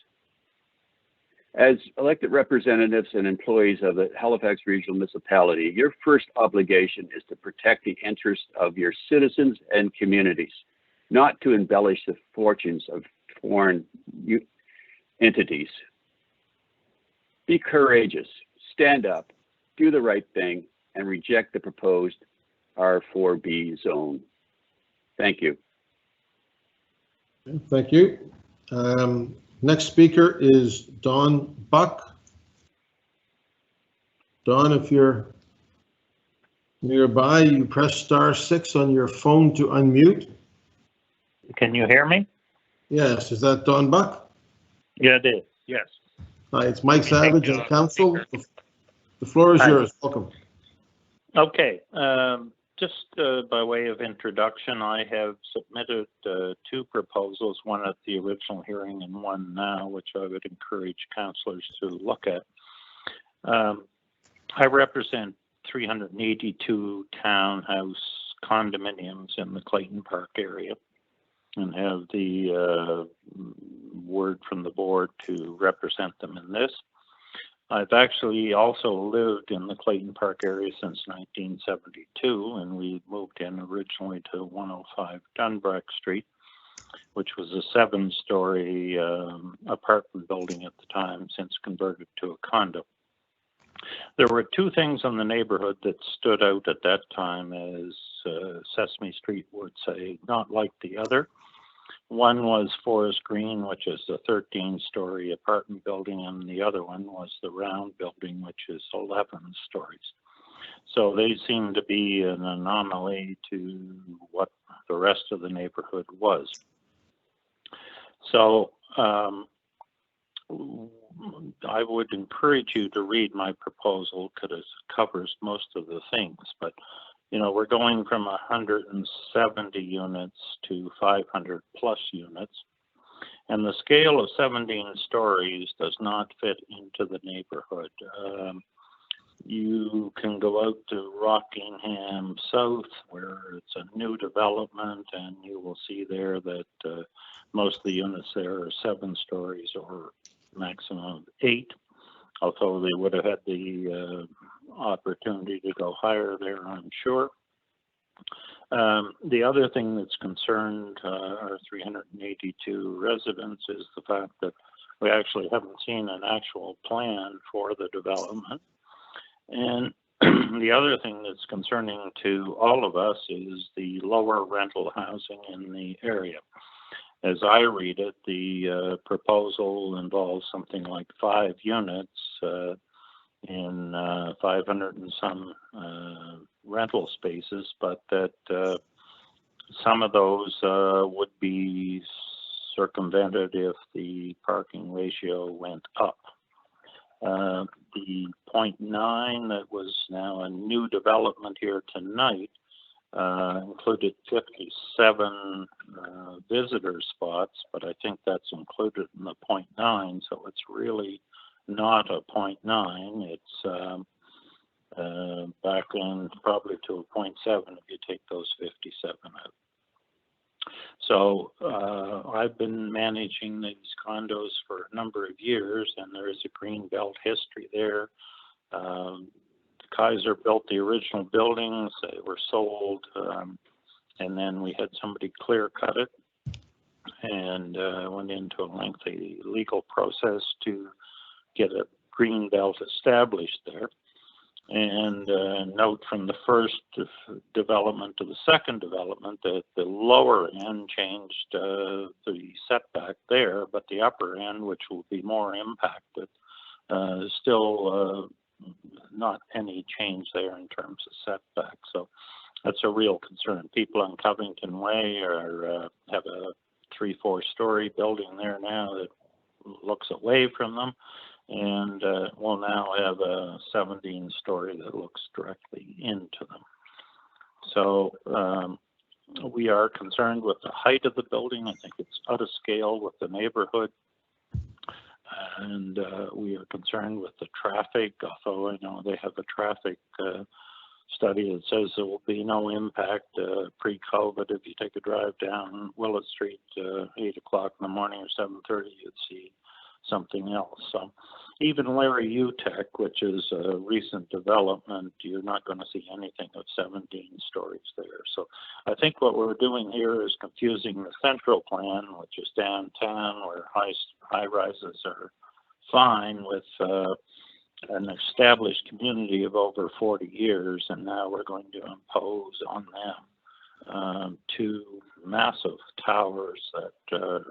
As elected representatives and employees of the Halifax Regional Municipality, your first obligation is to protect the interests of your citizens and communities, not to embellish the fortunes of foreign entities. Be courageous, stand up, do the right thing, and reject the proposed R4B zone. Thank you. Thank you. Next speaker is Don Buck. Don, if you're nearby, you press *6 on your phone to unmute. Can you hear me? Yes, is that Don Buck? Yeah, it is. Yes. Hi, it's Mike Savage on council. The floor is yours. Welcome. Okay. Just by way of introduction, I have submitted 2 proposals, one at the original hearing and one now, which I would encourage councillors to look at. I represent 382 townhouse condominiums in the Clayton Park area and have the word from the board to represent them in this. I've actually also lived in the Clayton Park area since 1972, and we moved in originally to 105 Dunbrack Street, which was a 7-story apartment building at the time, since converted to a condo. There were 2 things in the neighborhood that stood out at that time as Sesame Street would say, not like the other. One was Forest Green, which is a 13-story apartment building, and the other one was the Round building, which is 11 stories. So they seemed to be an anomaly to what the rest of the neighborhood was. So I would encourage you to read my proposal because it covers most of the things, but you know, we're going from 170 units to 500 plus units, and the scale of 17 stories does not fit into the neighborhood. You can go out to Rockingham South, where it's a new development, and you will see there that most of the units there are 7 stories or maximum of 8, although they would have had the opportunity to go higher there, I'm sure. The other thing that's concerned our 382 residents is the fact that we actually haven't seen an actual plan for the development. And the other thing that's concerning to all of us is the lower rental housing in the area. As I read it, the proposal involves something like 5 units in 500 and some rental spaces, but that some of those would be circumvented if the parking ratio went up. The 0.9 that was now a new development here tonight included 57 visitor spots, but I think that's included in the 0.9, so it's really not a 0.9. It's back in probably to a 0.7 if you take those 57 out. So I've been managing these condos for a number of years, and there is a green belt history there. Kaiser built the original buildings, they were sold, and then we had somebody clear cut it, and went into a lengthy legal process to get a green belt established there. And note from the first development to the second development that the lower end changed the setback there, but the upper end, which will be more impacted, still not any change there in terms of setback. So that's a real concern. People on Covington Way have a 3-4 story building there now that looks away from them, and we'll now have a 17 story that looks directly into them. So we are concerned with the height of the building. I think it's out of scale with the neighborhood. And we are concerned with the traffic, although I know they have a traffic study that says there will be no impact pre-COVID. If you take a drive down Willett Street 8 o'clock in the morning or 7:30, you'd see something else. So even Larry Utech, which is a recent development, you're not going to see anything of 17 stories there. So I think what we're doing here is confusing the central plan, which is downtown where high rises are fine, with an established community of over 40 years, and now we're going to impose on them two massive towers that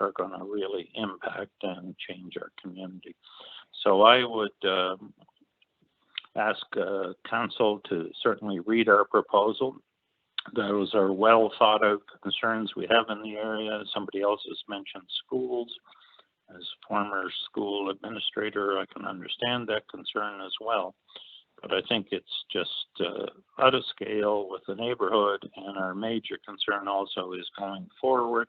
are going to really impact and change our community. So I would ask council to certainly read our proposal. Those are well thought out concerns we have in the area. Somebody else has mentioned schools. As former school administrator, I can understand that concern as well. But I think it's just out of scale with the neighborhood, and our major concern also is going forward.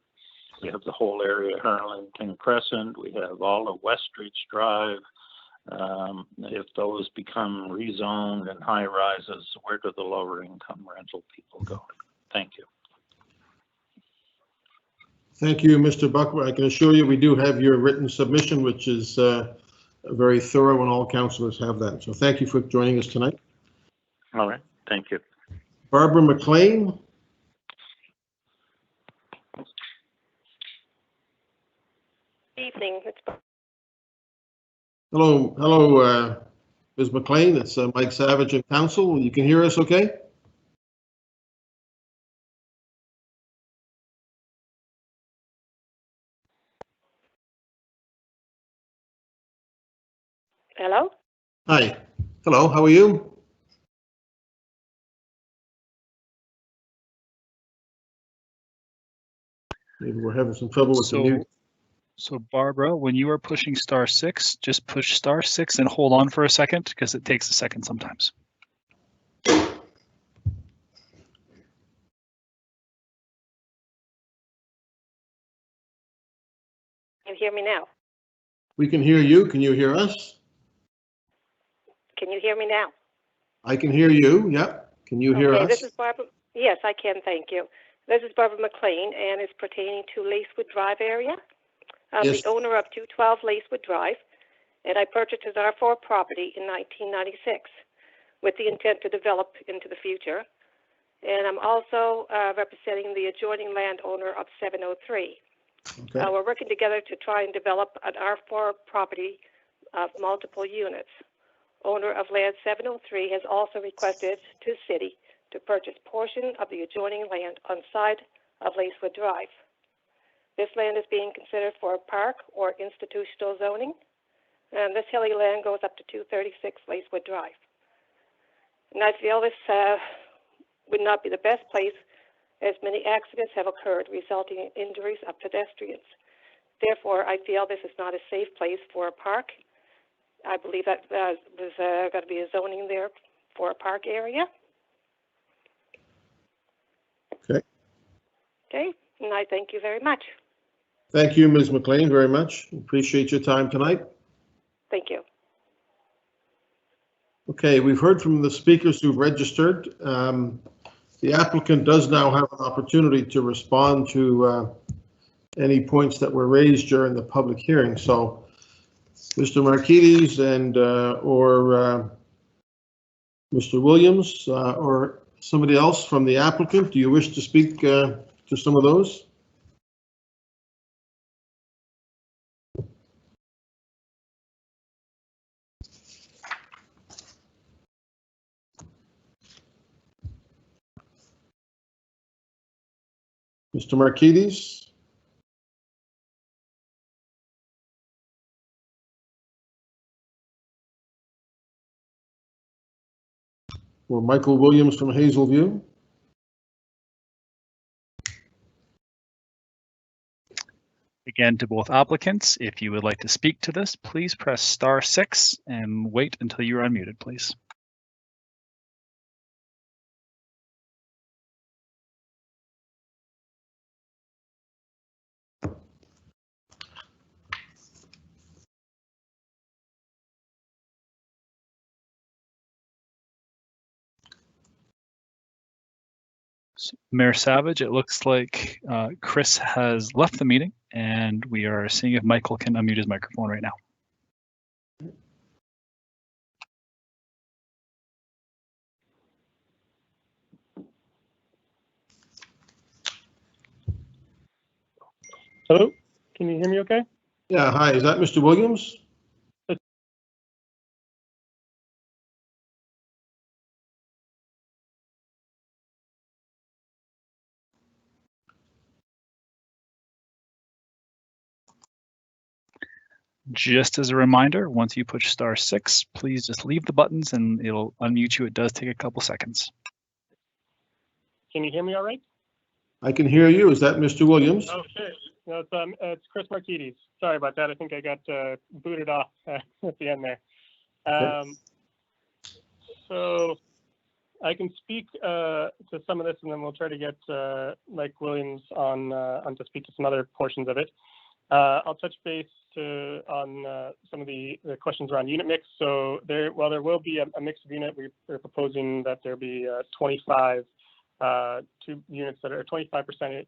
We have the whole area of Arlington Crescent. We have all of West Street Drive. If those become rezoned and high rises, where do the lower income rental people go? Thank you. Thank you, Mr. Buckler. I can assure you we do have your written submission, which is very thorough, and all councillors have that. So thank you for joining us tonight. All right, thank you. Barbara McLean. Evening. Hello, Ms. McLean. It's Mike Savage at Council. You can hear us okay? Hello? Hi. Hello, how are you? Maybe we're having some trouble with the mute. So Barbara, when you are pushing *6, just push *6 and hold on for a second, because it takes a second sometimes. Can you hear me now? We can hear you. Can you hear us? Can you hear me now? I can hear you. Yep. Can you hear us? This is Barbara. Yes, I can. Thank you. This is Barbara McLean, and it's pertaining to Lacewood Drive area. I'm Yes. the owner of 212 Lacewood Drive, and I purchased an R4 property in 1996 with the intent to develop into the future. And I'm also representing the adjoining landowner of 703. Okay. We're working together to try and develop an R4 property of multiple units. Owner of land 703 has also requested to city to purchase portion of the adjoining land on side of Lacewood Drive. This land is being considered for a park or institutional zoning, and this hilly land goes up to 236 Lacewood Drive. And I feel this would not be the best place, as many accidents have occurred resulting in injuries of pedestrians. Therefore, I feel this is not a safe place for a park. I believe that there's got to be a zoning there for a park area. Okay. Okay, and I thank you very much. Thank you, Ms. McLean, very much. Appreciate your time tonight. Thank you. Okay, we've heard from the speakers who've registered. The applicant does now have an opportunity to respond to any points that were raised during the public hearing. So, Mr. Marquides and or Mr. Williams or somebody else from the applicant, do you wish to speak to some of those? Mr. Marquides? Or Michael Williams from Hazelview? Again, to both applicants, if you would like to speak to this, please press *6 and wait until you're unmuted, please. So, Mayor Savage, it looks like Chris has left the meeting, and we are seeing if Michael can unmute his microphone right now. Hello, can you hear me okay? Yeah, hi, is that Mr. Williams? Just as a reminder, once you push *6, please just leave the buttons and it'll unmute you. It does take a couple seconds. Can you hear me all right? I can hear you. Is that Mr. Williams? Oh, sure. No, it's Chris Marquides. Sorry about that. I think I got booted off at the end there. Okay. So I can speak to some of this, and then we'll try to get Mike Williams on to speak to some other portions of it. I'll touch base on some of the questions around unit mix. So while there will be a mix of unit, we're proposing that there be 25 units that are 25%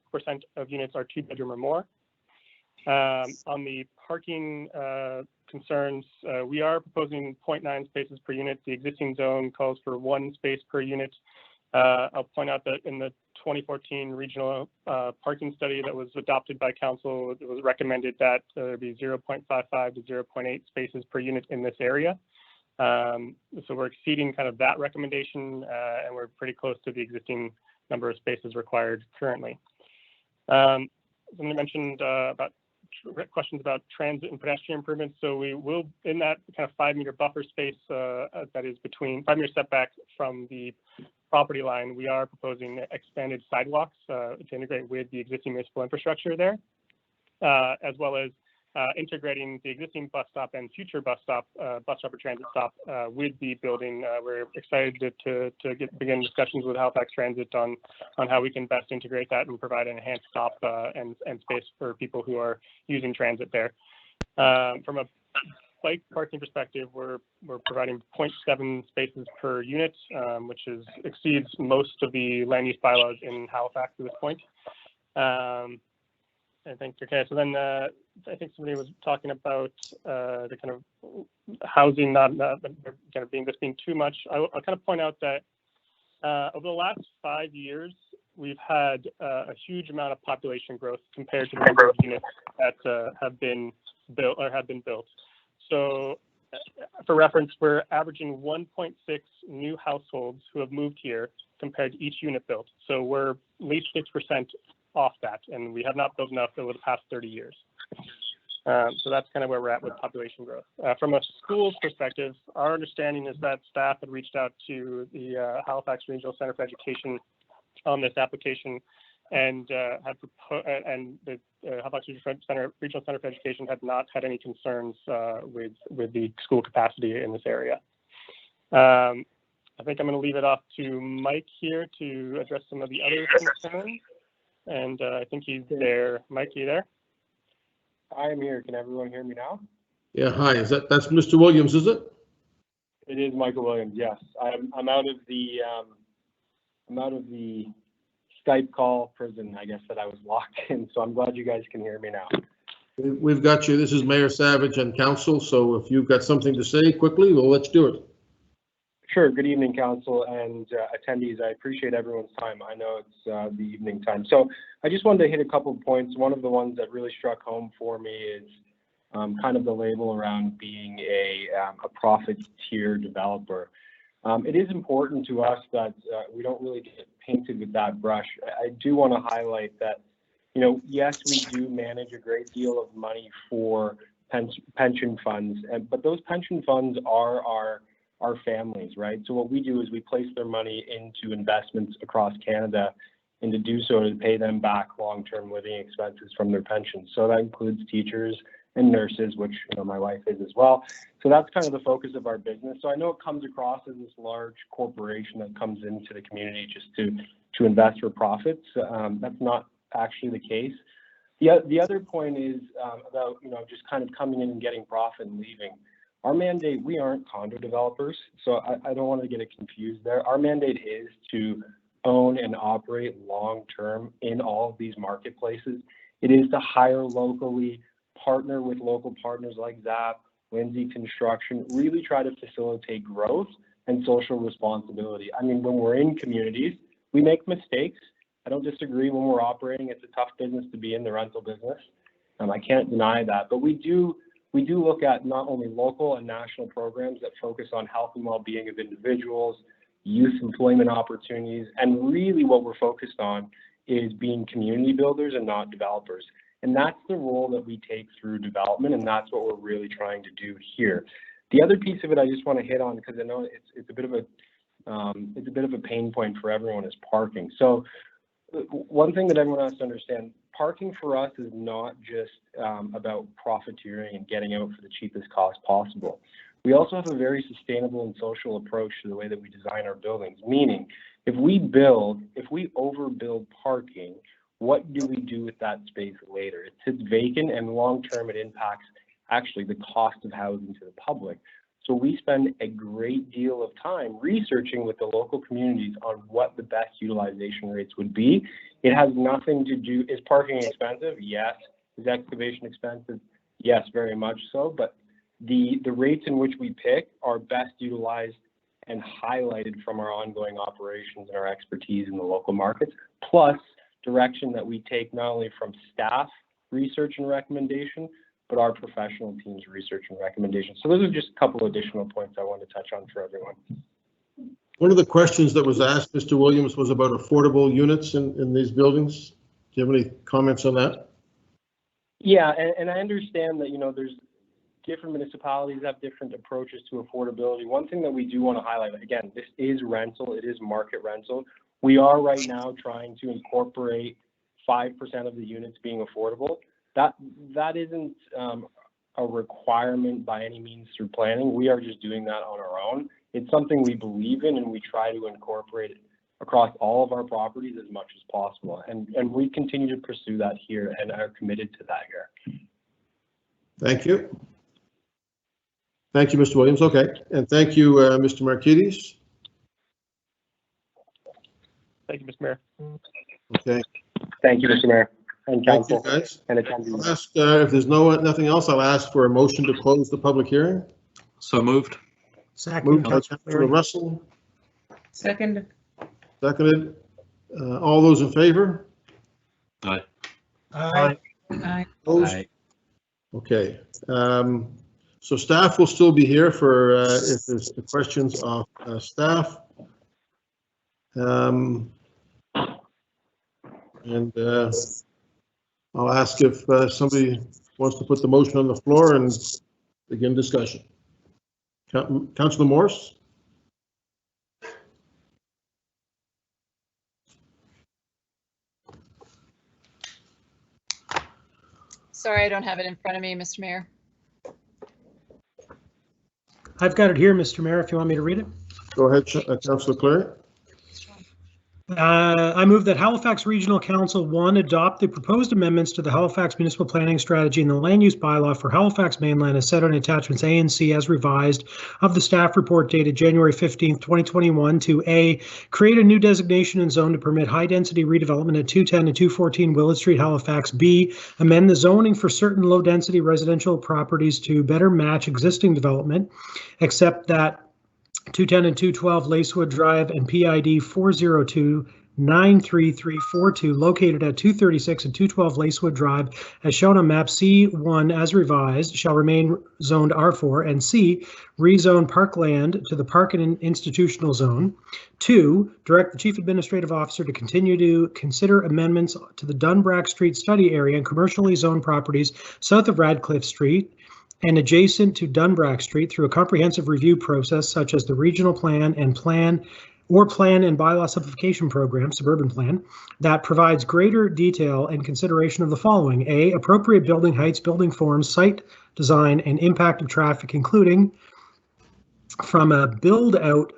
of units are 2-bedroom or more. On the parking concerns, we are proposing 0.9 spaces per unit. The existing zone calls for 1 space per unit. I'll point out that in the 2014 regional parking study that was adopted by council, it was recommended that there be 0.55 to 0.8 spaces per unit in this area. So we're exceeding kind of that recommendation, and we're pretty close to the existing number of spaces required currently. Somebody mentioned about questions about transit and pedestrian improvements. So we will, in that kind of 5-meter buffer space that is between 5-meter setback from the property line, we are proposing expanded sidewalks to integrate with the existing municipal infrastructure there, as well as integrating the existing bus stop and future bus stop or transit stop with the building. We're excited to begin discussions with Halifax Transit on how we can best integrate that and provide an enhanced stop and space for people who are using transit there. From a bike parking perspective, we're providing 0.7 spaces per unit, which exceeds most of the land use bylaws in Halifax at this point. I think, okay, so then I think somebody was talking about the kind of housing not kind of being too much. I'll kind of point out that over the last 5 years, we've had a huge amount of population growth compared to the number of units that have been built. So for reference, we're averaging 1.6 new households who have moved here compared to each unit built. So we're at least 6% off that, and we have not built enough over the past 30 years. So that's kind of where we're at with population growth. From a school's perspective, our understanding is that staff had reached out to the Halifax Regional Center for Education on this application, and the Halifax Regional Center for Education had not had any concerns with the school capacity in this area. I think I'm going to leave it off to Mike here to address some of the other concerns. And I think he's there. Mike, are you there? I am here. Can everyone hear me now? Yeah, hi. That's Mr. Williams, is it? It is Michael Williams. Yes, I'm out of the Skype call prison, I guess, that I was locked in. So I'm glad you guys can hear me now. We've got you. This is Mayor Savage and Council. So if you've got something to say quickly, well, let's do it. Sure. Good evening, Council and attendees. I appreciate everyone's time. I know it's the evening time. So I just wanted to hit a couple of points. One of the ones that really struck home for me is kind of the label around being a profit tier developer. It is important to us that we don't really get painted with that brush. I do want to highlight that, yes, we do manage a great deal of money for pension funds, but those pension funds are our families, right? So what we do is we place their money into investments across Canada, and to do so to pay them back long-term living expenses from their pensions. So that includes teachers and nurses, which my wife is as well. So that's kind of the focus of our business. So I know it comes across as this large corporation that comes into the community just to invest for profits. That's not actually the case. The other point is about just kind of coming in and getting profit and leaving. Our mandate, we aren't condo developers, so I don't want to get it confused there. Our mandate is to own and operate long-term in all of these marketplaces. It is to hire locally, partner with local partners like ZAP, Lindsay Construction, really try to facilitate growth and social responsibility. I mean, when we're in communities, we make mistakes. I don't disagree. When we're operating, it's a tough business to be in, the rental business. I can't deny that, but we do look at not only local and national programs that focus on health and well-being of individuals, youth employment opportunities, and really what we're focused on is being community builders and not developers. And that's the role that we take through development, and that's what we're really trying to do here. The other piece of it I just want to hit on, because I know it's a bit of a pain point for everyone, is parking. So one thing that everyone has to understand, parking for us is not just about profiteering and getting out for the cheapest cost possible. We also have a very sustainable and social approach to the way that we design our buildings, meaning if we overbuild parking, what do we do with that space later? It sits vacant, and long term it impacts actually the cost of housing to the public. So we spend a great deal of time researching with the local communities on what the best utilization rates would be. It has nothing to do, is parking expensive? Yes. Is excavation expensive? Yes, very much so. But the rates in which we pick are best utilized and highlighted from our ongoing operations and our expertise in the local markets, plus direction that we take not only from staff research and recommendation, but our professional team's research and recommendations. So those are just a couple additional points I want to touch on for everyone. One of the questions that was asked, Mr. Williams, was about affordable units in these buildings. Do you have any comments on that? Yeah, and I understand that, you know, there's different municipalities have different approaches to affordability. One thing that we do want to highlight, again, this is rental, it is market rental. We are right now trying to incorporate 5% of the units being affordable. That isn't a requirement by any means through planning. We are just doing that on our own. It's something we believe in, and we try to incorporate it across all of our properties as much as possible. And we continue to pursue that here and are committed to that here. Thank you. Thank you, Mr. Williams. Okay, and thank you, Mr. Markides. Thank you, Mr. Mayor. Okay. Thank you, Mr. Mayor. And council, thank you, guys. And attendees. I'll ask, if there's nothing else, I'll ask for a motion to close the public hearing. So moved. Moved by Councilor Russell. Second. Seconded. All those in favor? Aye. Aye. Aye. Opposed? Aye. Okay. So staff will still be here for if there's questions of staff. I'll ask if somebody wants to put the motion on the floor and begin discussion. Councillor Morse? Sorry, I don't have it in front of me, Mr. Mayor. I've got it here, Mr. Mayor, if you want me to read it. Go ahead, Councillor Clary. I move that Halifax Regional Council 1 adopt the proposed amendments to the Halifax Municipal Planning Strategy and the Land Use Bylaw for Halifax Mainland as set on attachments A and C as revised of the staff report dated January 15th, 2021 to A, create a new designation and zone to permit high-density redevelopment at 210 and 214 Willett Street, Halifax. B, amend the zoning for certain low-density residential properties to better match existing development, except that 210 and 212 Lacewood Drive and PID 402-93342 located at 236 and 212 Lacewood Drive as shown on map C1 as revised shall remain zoned R4, and C, rezone parkland to the park and institutional zone. 2, direct the Chief Administrative Officer to continue to consider amendments to the Dunbrack Street study area and commercially zoned properties south of Radcliffe Street and adjacent to Dunbrack Street through a comprehensive review process such as the regional plan and bylaw simplification program, suburban plan, that provides greater detail and consideration of the following. A, appropriate building heights, building forms, site design, and impact of traffic, including from a build out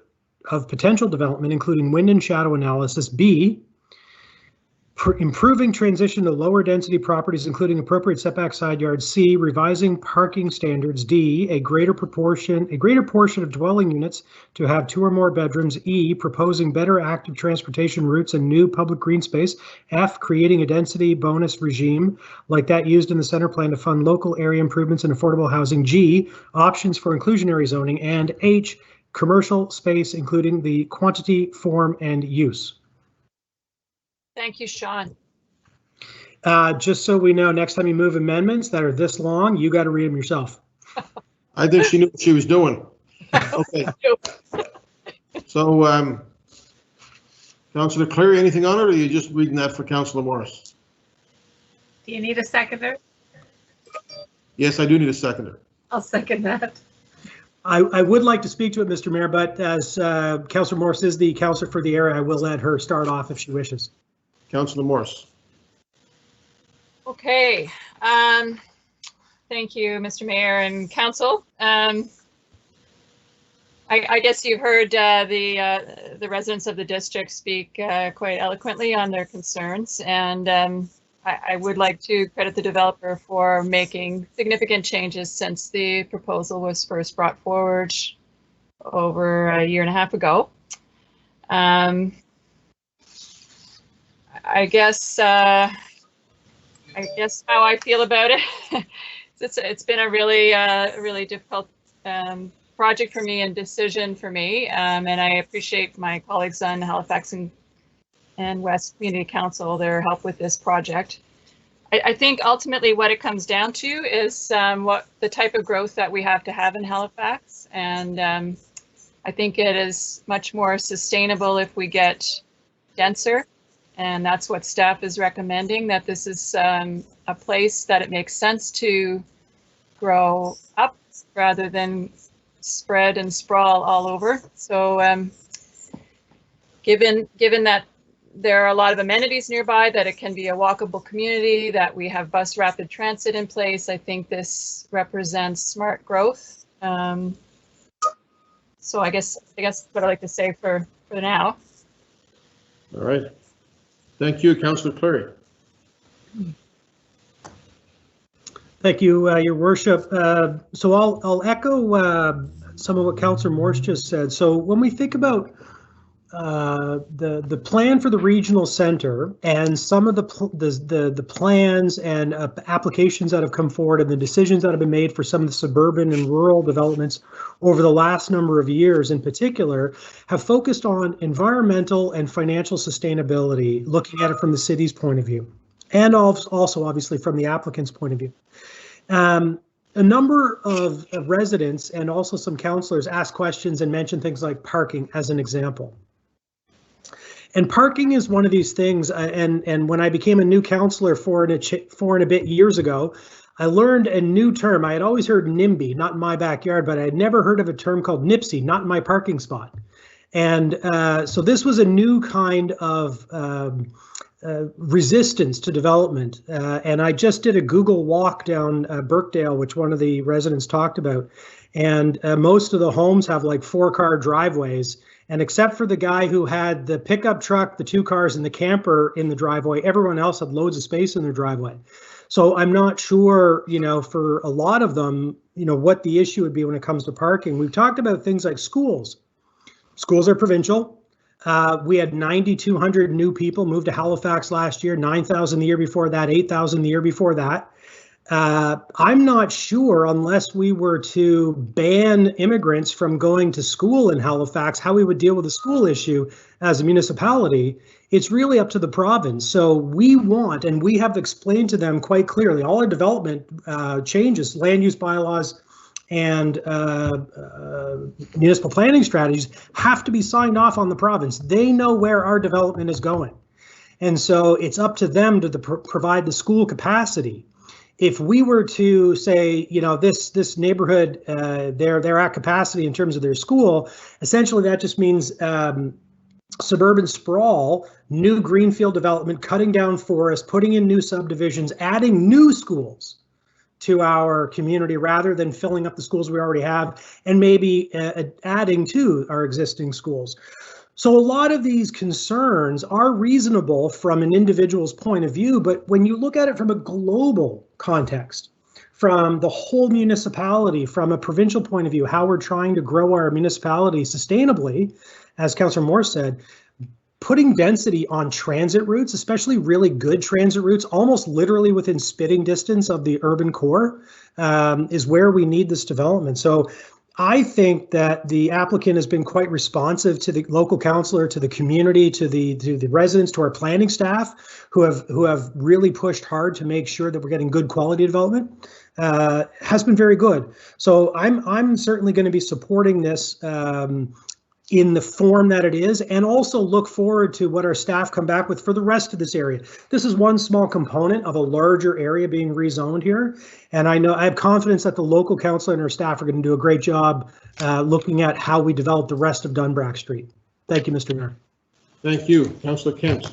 of potential development, including wind and shadow analysis. B, improving transition to lower density properties, including appropriate setback side yards. C, revising parking standards. D, a greater portion of dwelling units to have 2 or more bedrooms. E, proposing better active transportation routes and new public green space. F, creating a density bonus regime like that used in the center plan to fund local area improvements and affordable housing. G, options for inclusionary zoning. And H, commercial space, including the quantity, form, and use. Thank you, Sean. Just so we know, next time you move amendments that are this long, you got to read them yourself. I think she knew what she was doing. Okay. So, Councillor Cleary, anything on it, or are you just reading that for Councillor Morris? Do you need a seconder? Yes, I do need a seconder. I'll second that. I would like to speak to it, Mr. Mayor, but as Councillor Morse is the councillor for the area, I will let her start off if she wishes. Councillor Morse. Okay. Thank you, Mr. Mayor and Council. I guess you heard the residents of the district speak quite eloquently on their concerns, and I would like to credit the developer for making significant changes since the proposal was first brought forward over a year and a half ago. I guess how I feel about it. It's been a really difficult project for me and decision for me, and I appreciate my colleagues on Halifax and West Community Council, their help with this project. I think ultimately what it comes down to is what the type of growth that we have to have in Halifax, and I think it is much more sustainable if we get denser, and that's what staff is recommending, that this is a place that it makes sense to grow up rather than spread and sprawl all over. So given that there are a lot of amenities nearby, that it can be a walkable community, that we have bus rapid transit in place, I think this represents smart growth. So I guess what I'd like to say for now. All right. Thank you, Councillor Cleary. Thank you, Your Worship. So I'll echo some of what Councillor Morse just said. So when we think about the plan for the regional center and some of the plans and applications that have come forward and the decisions that have been made for some of the suburban and rural developments over the last number of years in particular have focused on environmental and financial sustainability, looking at it from the city's point of view, and also obviously from the applicant's point of view. A number of residents and also some councillors ask questions and mention things like parking as an example. And parking is one of these things, and when I became a new councillor four and a bit years ago, I learned a new term. I had always heard NIMBY, not in my backyard, but I had never heard of a term called NIPSI, not in my parking spot. And so this was a new kind of resistance to development. And I just did a Google walk down Birkdale, which one of the residents talked about. And most of the homes have like 4-car driveways. And except for the guy who had the pickup truck, the 2 cars, and the camper in the driveway, everyone else had loads of space in their driveway. So I'm not sure, for a lot of them, what the issue would be when it comes to parking. We've talked about things like schools. Schools are provincial. We had 9,200 new people move to Halifax last year, 9,000 the year before that, 8,000 the year before that. I'm not sure, unless we were to ban immigrants from going to school in Halifax, how we would deal with the school issue as a municipality. It's really up to the province. So we want, and we have explained to them quite clearly, all our development changes, land use bylaws and municipal planning strategies have to be signed off on the province. They know where our development is going. And so it's up to them to provide the school capacity. If we were to say, this neighborhood, they're at capacity in terms of their school, essentially that just means suburban sprawl, new greenfield development, cutting down forests, putting in new subdivisions, adding new schools to our community rather than filling up the schools we already have, and maybe adding to our existing schools. So a lot of these concerns are reasonable from an individual's point of view, but when you look at it from a global context, from the whole municipality, from a provincial point of view, how we're trying to grow our municipality sustainably, as Councillor Moore said, putting density on transit routes, especially really good transit routes, almost literally within spitting distance of the urban core, is where we need this development. So I think that the applicant has been quite responsive to the local councillor, to the community, to the residents, to our planning staff, who have really pushed hard to make sure that we're getting good quality development. Has been very good. So I'm certainly going to be supporting this. in the form that it is, and also look forward to what our staff come back with for the rest of this area. This is one small component of a larger area being rezoned here, and I have confidence that the local council and our staff are going to do a great job looking at how we develop the rest of Dunbrack Street. Thank you, Mr. Mayor. Thank you, Councillor Kent.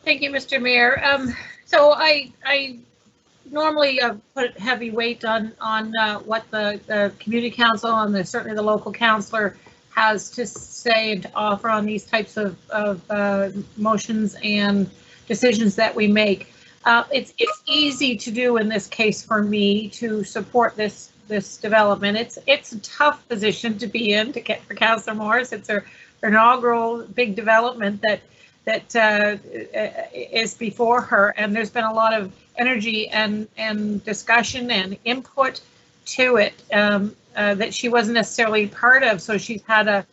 Thank you, Mr. Mayor. So I normally put heavy weight on what the community council and certainly the local councillor has to say and to offer on these types of motions and decisions that we make. It's easy to do in this case for me to support this development. It's a tough position to be in for Councillor Morris. It's her inaugural big development that is before her, and there's been a lot of energy and discussion and input to it that she wasn't necessarily part of. So she's had a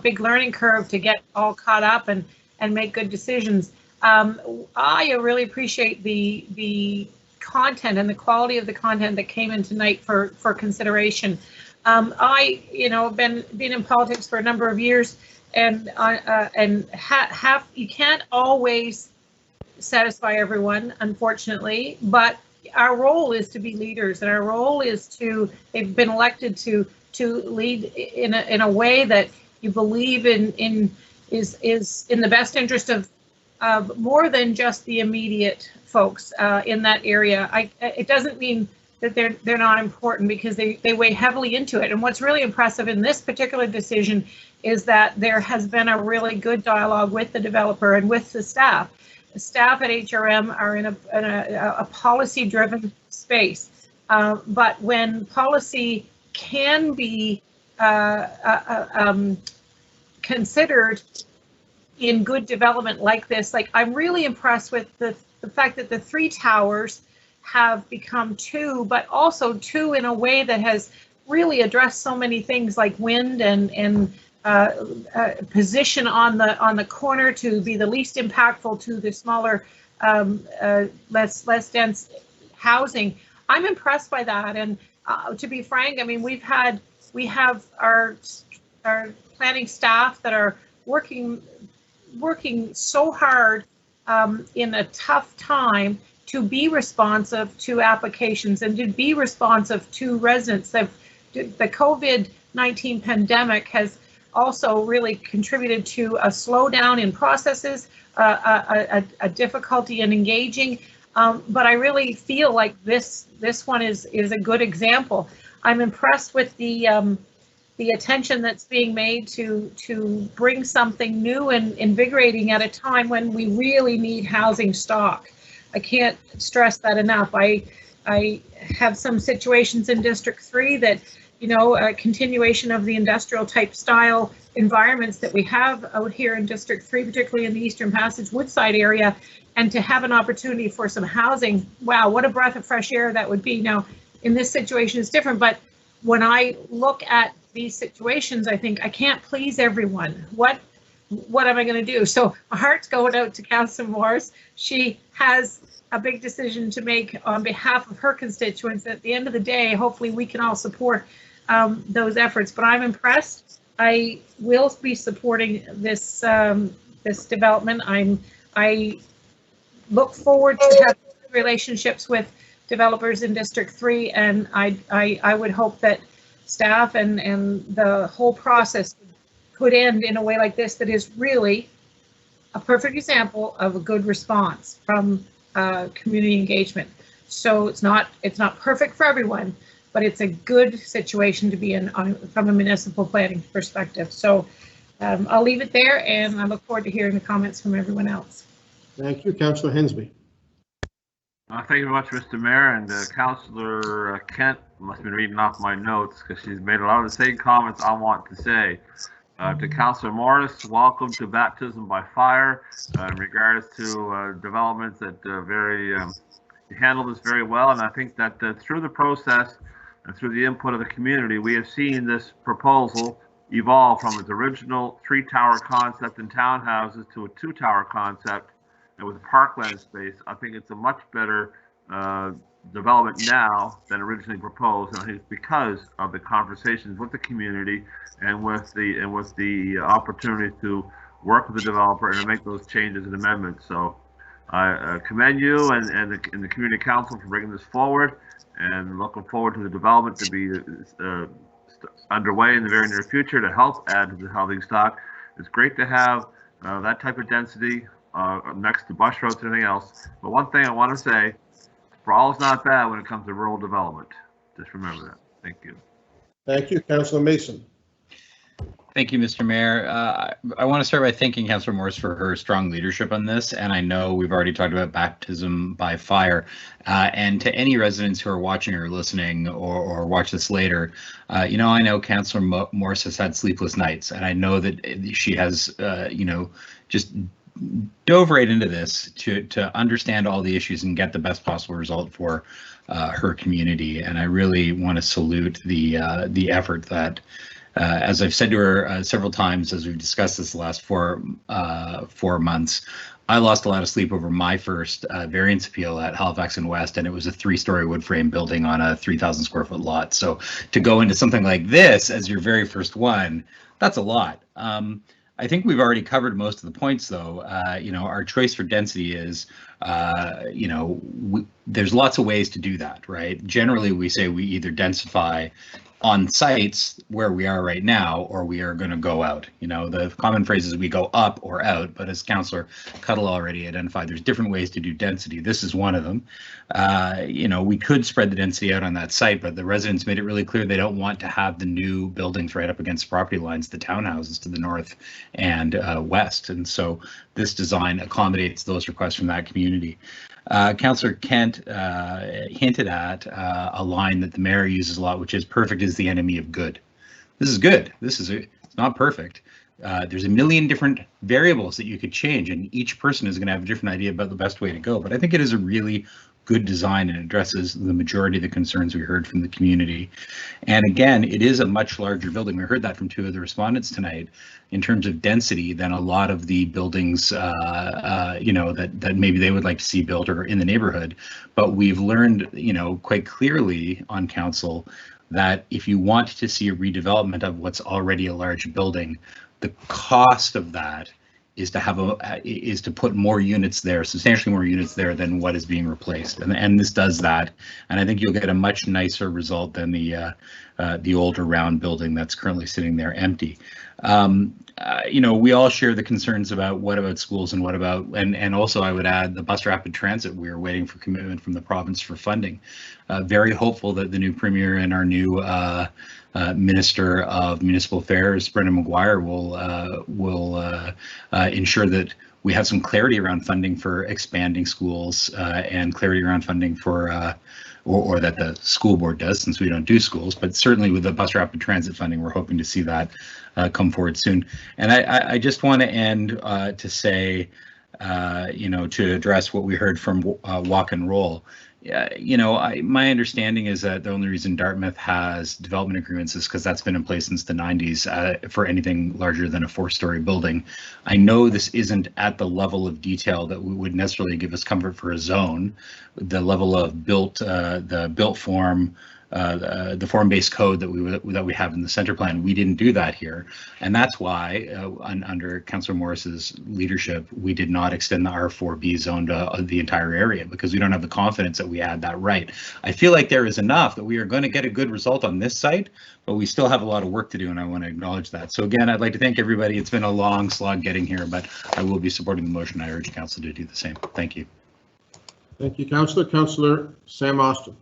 big learning curve to get all caught up and make good decisions. I really appreciate the content and the quality of the content that came in tonight for consideration. I been in politics for a number of years, and you can't always satisfy everyone, unfortunately, but our role is to be leaders, and our role is they've been elected to lead in a way that you believe is in the best interest of more than just the immediate folks in that area. It doesn't mean that they're not important, because they weigh heavily into it. And what's really impressive in this particular decision is that there has been a really good dialogue with the developer and with the staff. The staff at HRM are in a policy-driven space, but when policy can be considered in good development like this, like I'm really impressed with the fact that the 3 towers have become 2, but also 2 in a way that has really addressed so many things like wind and position on the corner to be the least impactful to the smaller, less dense housing. I'm impressed by that, and to be frank, I mean we have our planning staff that are working so hard in a tough time to be responsive to applications and to be responsive to residents. The COVID-19 pandemic has also really contributed to a slowdown in processes, a difficulty in engaging, but I really feel like this one is a good example. I'm impressed with the attention that's being made to bring something new and invigorating at a time when we really need housing stock. I can't stress that enough. I have some situations in District 3 that, a continuation of the industrial type style environments that we have out here in District 3, particularly in the Eastern Passage Woodside area, and to have an opportunity for some housing. Wow, what a breath of fresh air that would be. Now, in this situation, it's different, but when I look at these situations, I think I can't please everyone. What am I going to do? So my heart's going out to Councillor Morris. She has a big decision to make on behalf of her constituents. At the end of the day, hopefully we can all support those efforts. But I'm impressed. I will be supporting this this development. I look forward to having relationships with developers in District 3, and I would hope that staff and the whole process could end in a way like this that is really a perfect example of a good response from community engagement. So it's not perfect for everyone, but it's a good situation to be in from a municipal planning perspective. So I'll leave it there, and I look forward to hearing the comments from everyone else. Thank you, Councillor Hensby. Thank you very much, Mr. Mayor, and Councillor Kent must have been reading off my notes because she's made a lot of the same comments I want to say. To Councillor Morris, welcome to baptism by fire. In regards to developments that you handle this very well, and I think that through the process and through the input of the community, we have seen this proposal evolve from its original 3-tower concept in townhouses to a 2-tower concept. And with parkland space, I think it's a much better development now than originally proposed, and I think it's because of the conversations with the community and with the opportunity to work with the developer and to make those changes and amendments. So I commend you and the community council for bringing this forward, and looking forward to the development to be underway in the very near future to help add to the housing stock. It's great to have that type of density next to bus roads and everything else. But one thing I want to say, sprawl is not bad when it comes to rural development. Just remember that. Thank you. Thank you, Councillor Mason. Thank you, Mr. Mayor. I want to start by thanking Councillor Morris for her strong leadership on this. And I know we've already talked about baptism by fire. And to any residents who are watching or listening or watch this later, I know Councillor Morris has had sleepless nights, and I know that she has, just dove right into this to understand all the issues and get the best possible result for her community. And I really want to salute the effort that, as I've said to her several times as we've discussed this the last 4 months, I lost a lot of sleep over my first variance appeal at Halifax and West, and it was a 3-story wood frame building on a 3,000 square foot lot. So to go into something like this as your very first one, that's a lot. I think we've already covered most of the points, though. Our choice for density is, there's lots of ways to do that, right? Generally, we say we either densify on sites where we are right now, or we are going to go out. The common phrase is we go up or out, but as Councillor Cuddle already identified, there's different ways to do density. This is one of them. We could spread the density out on that site, but the residents made it really clear they don't want to have the new buildings right up against property lines, the townhouses to the north and west. And so this design accommodates those requests from that community. Councillor Kent hinted at a line that the mayor uses a lot, which is perfect is the enemy of good. This is good. It's not perfect. There's a million different variables that you could change, and each person is going to have a different idea about the best way to go. But I think it is a really good design and addresses the majority of the concerns we heard from the community. And again, it is a much larger building. We heard that from 2 of the respondents tonight in terms of density than a lot of the buildings, that maybe they would like to see built or in the neighborhood. But we've learned, quite clearly on council that if you want to see a redevelopment of what's already a large building, the cost of that is to put more units there, substantially more units there than what is being replaced, and this does that. And I think you'll get a much nicer result than the older round building that's currently sitting there empty. We all share the concerns about what about schools and what about, and also I would add the bus rapid transit. We are waiting for commitment from the province for funding. Very hopeful that the new premier and our new Minister of Municipal Affairs, Brendan McGuire, will ensure that we have some clarity around funding for expanding schools and clarity around funding for, or that the school board does, since we don't do schools, but certainly with the bus rapid transit funding, we're hoping to see that come forward soon. And I just want to end to say, to address what we heard from Walk and Roll. My understanding is that the only reason Dartmouth has development agreements is because that's been in place since the 90s for anything larger than a 4-story building. I know this isn't at the level of detail that would necessarily give us comfort for a zone. The level of the built form, the form-based code that we have in the center plan, we didn't do that here, and that's why under Councillor Morris's leadership, we did not extend the R4B zone to the entire area, because we don't have the confidence that we had that right. I feel like there is enough that we are going to get a good result on this site, but we still have a lot of work to do, and I want to acknowledge that. So again, I'd like to thank everybody. It's been a long slog getting here, but I will be supporting the motion. I urge Council to do the same. Thank you. Thank you, Councillor. Councillor Sam Austin.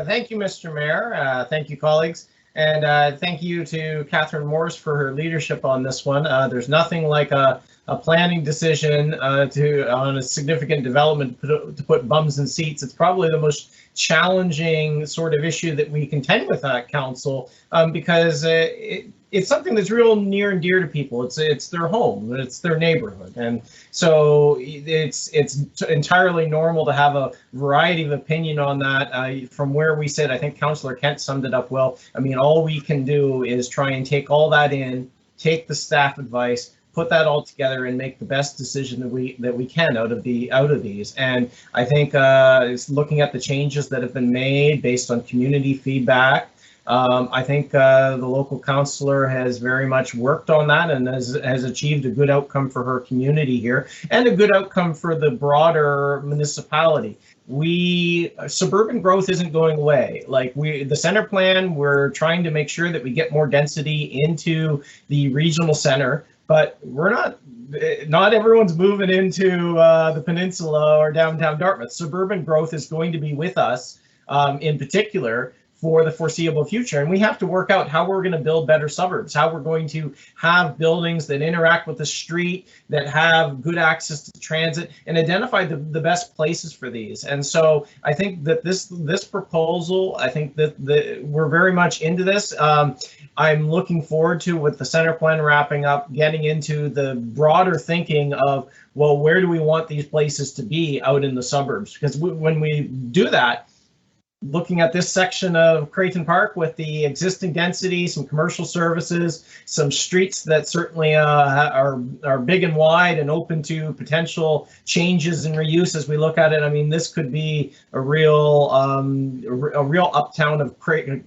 Thank you, Mr. Mayor. Thank you, colleagues. And thank you to Catherine Morris for her leadership on this one. There's nothing like a planning decision on a significant development to put bums in seats. It's probably the most challenging sort of issue that we contend with at council, because it's something that's real near and dear to people. It's their home, it's their neighborhood, and so it's entirely normal to have a variety of opinion on that. From where we sit, I think Councillor Kent summed it up well. I mean, all we can do is try and take all that in, take the staff advice, put that all together and make the best decision that we can out of these. And I think looking at the changes that have been made based on community feedback, I think the local councillor has very much worked on that and has achieved a good outcome for her community here and a good outcome for the broader municipality. Suburban growth isn't going away. Like the center plan, we're trying to make sure that we get more density into the regional center, but not everyone's moving into the peninsula or downtown Dartmouth. Suburban growth is going to be with us in particular for the foreseeable future. And we have to work out how we're going to build better suburbs, how we're going to have buildings that interact with the street, that have good access to transit, and identify the best places for these. And so I think that this proposal, I think that we're very much into this. I'm looking forward to, with the center plan wrapping up, getting into the broader thinking of, well, where do we want these places to be out in the suburbs? Because when we do that, looking at this section of Creighton Park with the existing density, some commercial services, some streets that certainly are big and wide and open to potential changes and reuse as we look at it. I mean, this could be a real uptown of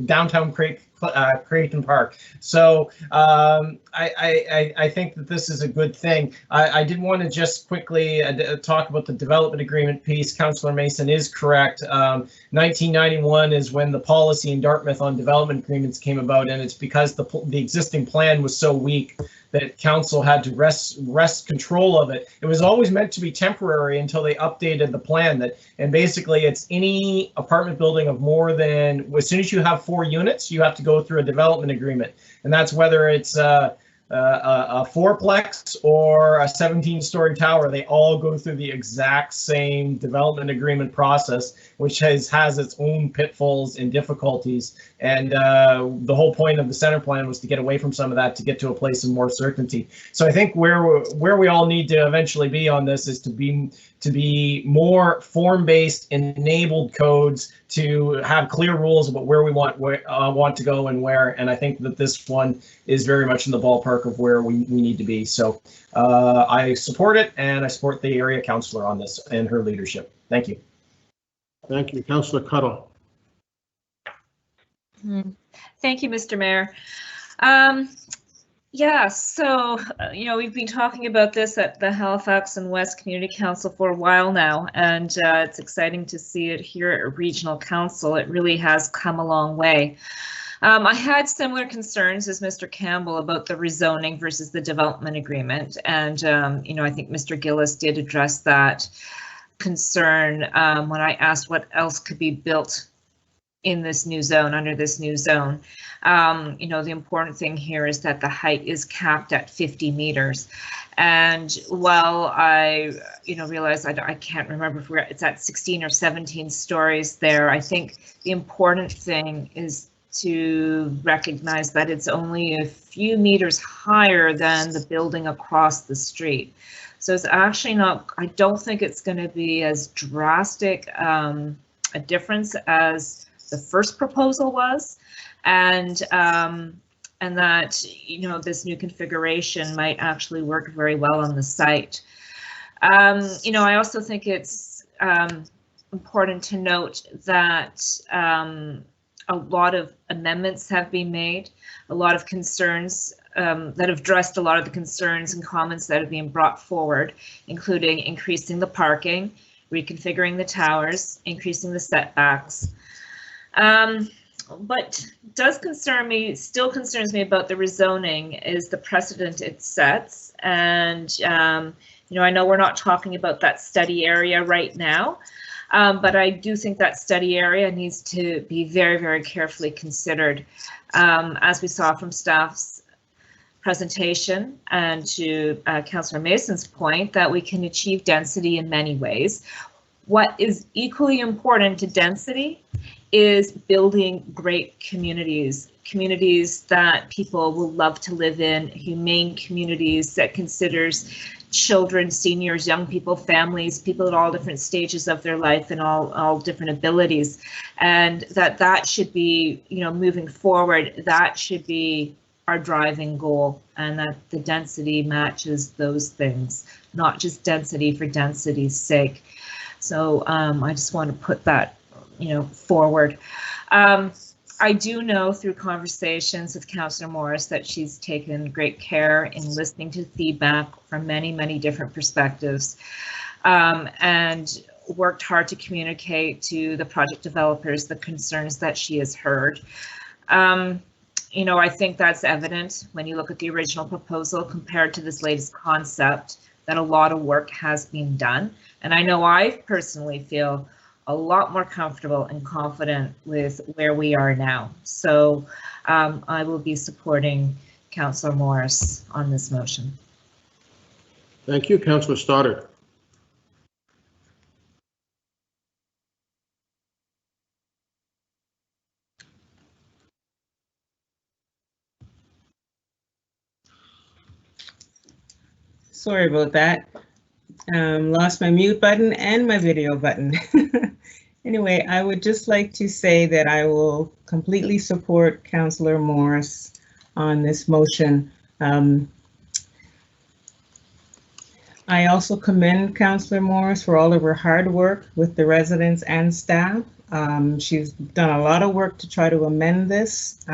downtown Creighton Park. So I think that this is a good thing. I did want to just quickly talk about the development agreement piece. Councillor Mason is correct. 1991 is when the policy in Dartmouth on development agreements came about, and it's because the existing plan was so weak that council had to wrest control of it. It was always meant to be temporary until they updated the plan. And basically it's any apartment building of more than, as soon as you have 4 units, you have to go through a development agreement. And that's whether it's a fourplex or a 17-story tower. They all go through the exact same development agreement process, which has its own pitfalls and difficulties. And the whole point of the center plan was to get away from some of that, to get to a place of more certainty. So I think where we all need to eventually be on this is to be more form-based and enabled codes, to have clear rules about where we want to go and where. And I think that this one is very much in the ballpark of where we need to be. So I support it, and I support the area councillor on this and her leadership. Thank you. Thank you. Councillor Cuddle. Thank you, Mr. Mayor. Yeah, so, we've been talking about this at the Halifax and West Community Council for a while now, and it's exciting to see it here at Regional Council. It really has come a long way. I had similar concerns as Mr. Campbell about the rezoning versus the development agreement, and I think Mr. Gillis did address that concern when I asked what else could be built in this new zone, under this new zone. The important thing here is that the height is capped at 50 meters. And while I, realize I can't remember if it's at 16 or 17 stories there, I think the important thing is to recognize that it's only a few meters higher than the building across the street. So it's actually not, I don't think it's going to be as drastic a difference as the first proposal was, and that this new configuration might actually work very well on the site. I also think it's important to note that a lot of amendments have been made, a lot of concerns that have addressed a lot of the concerns and comments that have been brought forward, including increasing the parking, reconfiguring the towers, increasing the setbacks. What does still concerns me about the rezoning is the precedent it sets. And, I know we're not talking about that study area right now, but I do think that study area needs to be very, very carefully considered. As we saw from staff's presentation, and to Councillor Mason's point, that we can achieve density in many ways. What is equally important to density is building great communities that people will love to live in, humane communities that considers children, seniors, young people, families, people at all different stages of their life and all different abilities. And that should be, moving forward, that should be our driving goal, and that the density matches those things, not just density for density's sake. So I just want to put that, forward. I do know through conversations with Councillor Morris that she's taken great care in listening to feedback from many, many different perspectives, and worked hard to communicate to the project developers the concerns that she has heard. I think that's evident when you look at the original proposal compared to this latest concept, that a lot of work has been done. And I know I personally feel a lot more comfortable and confident with where we are now. So I will be supporting Councillor Morris on this motion. Thank you. Councillor Stoddart. Sorry about that. Lost my mute button and my video button. Anyway, I would just like to say that I will completely support Councillor Morris on this motion. I also commend Councillor Morris for all of her hard work with the residents and staff. She's done a lot of work to try to amend this.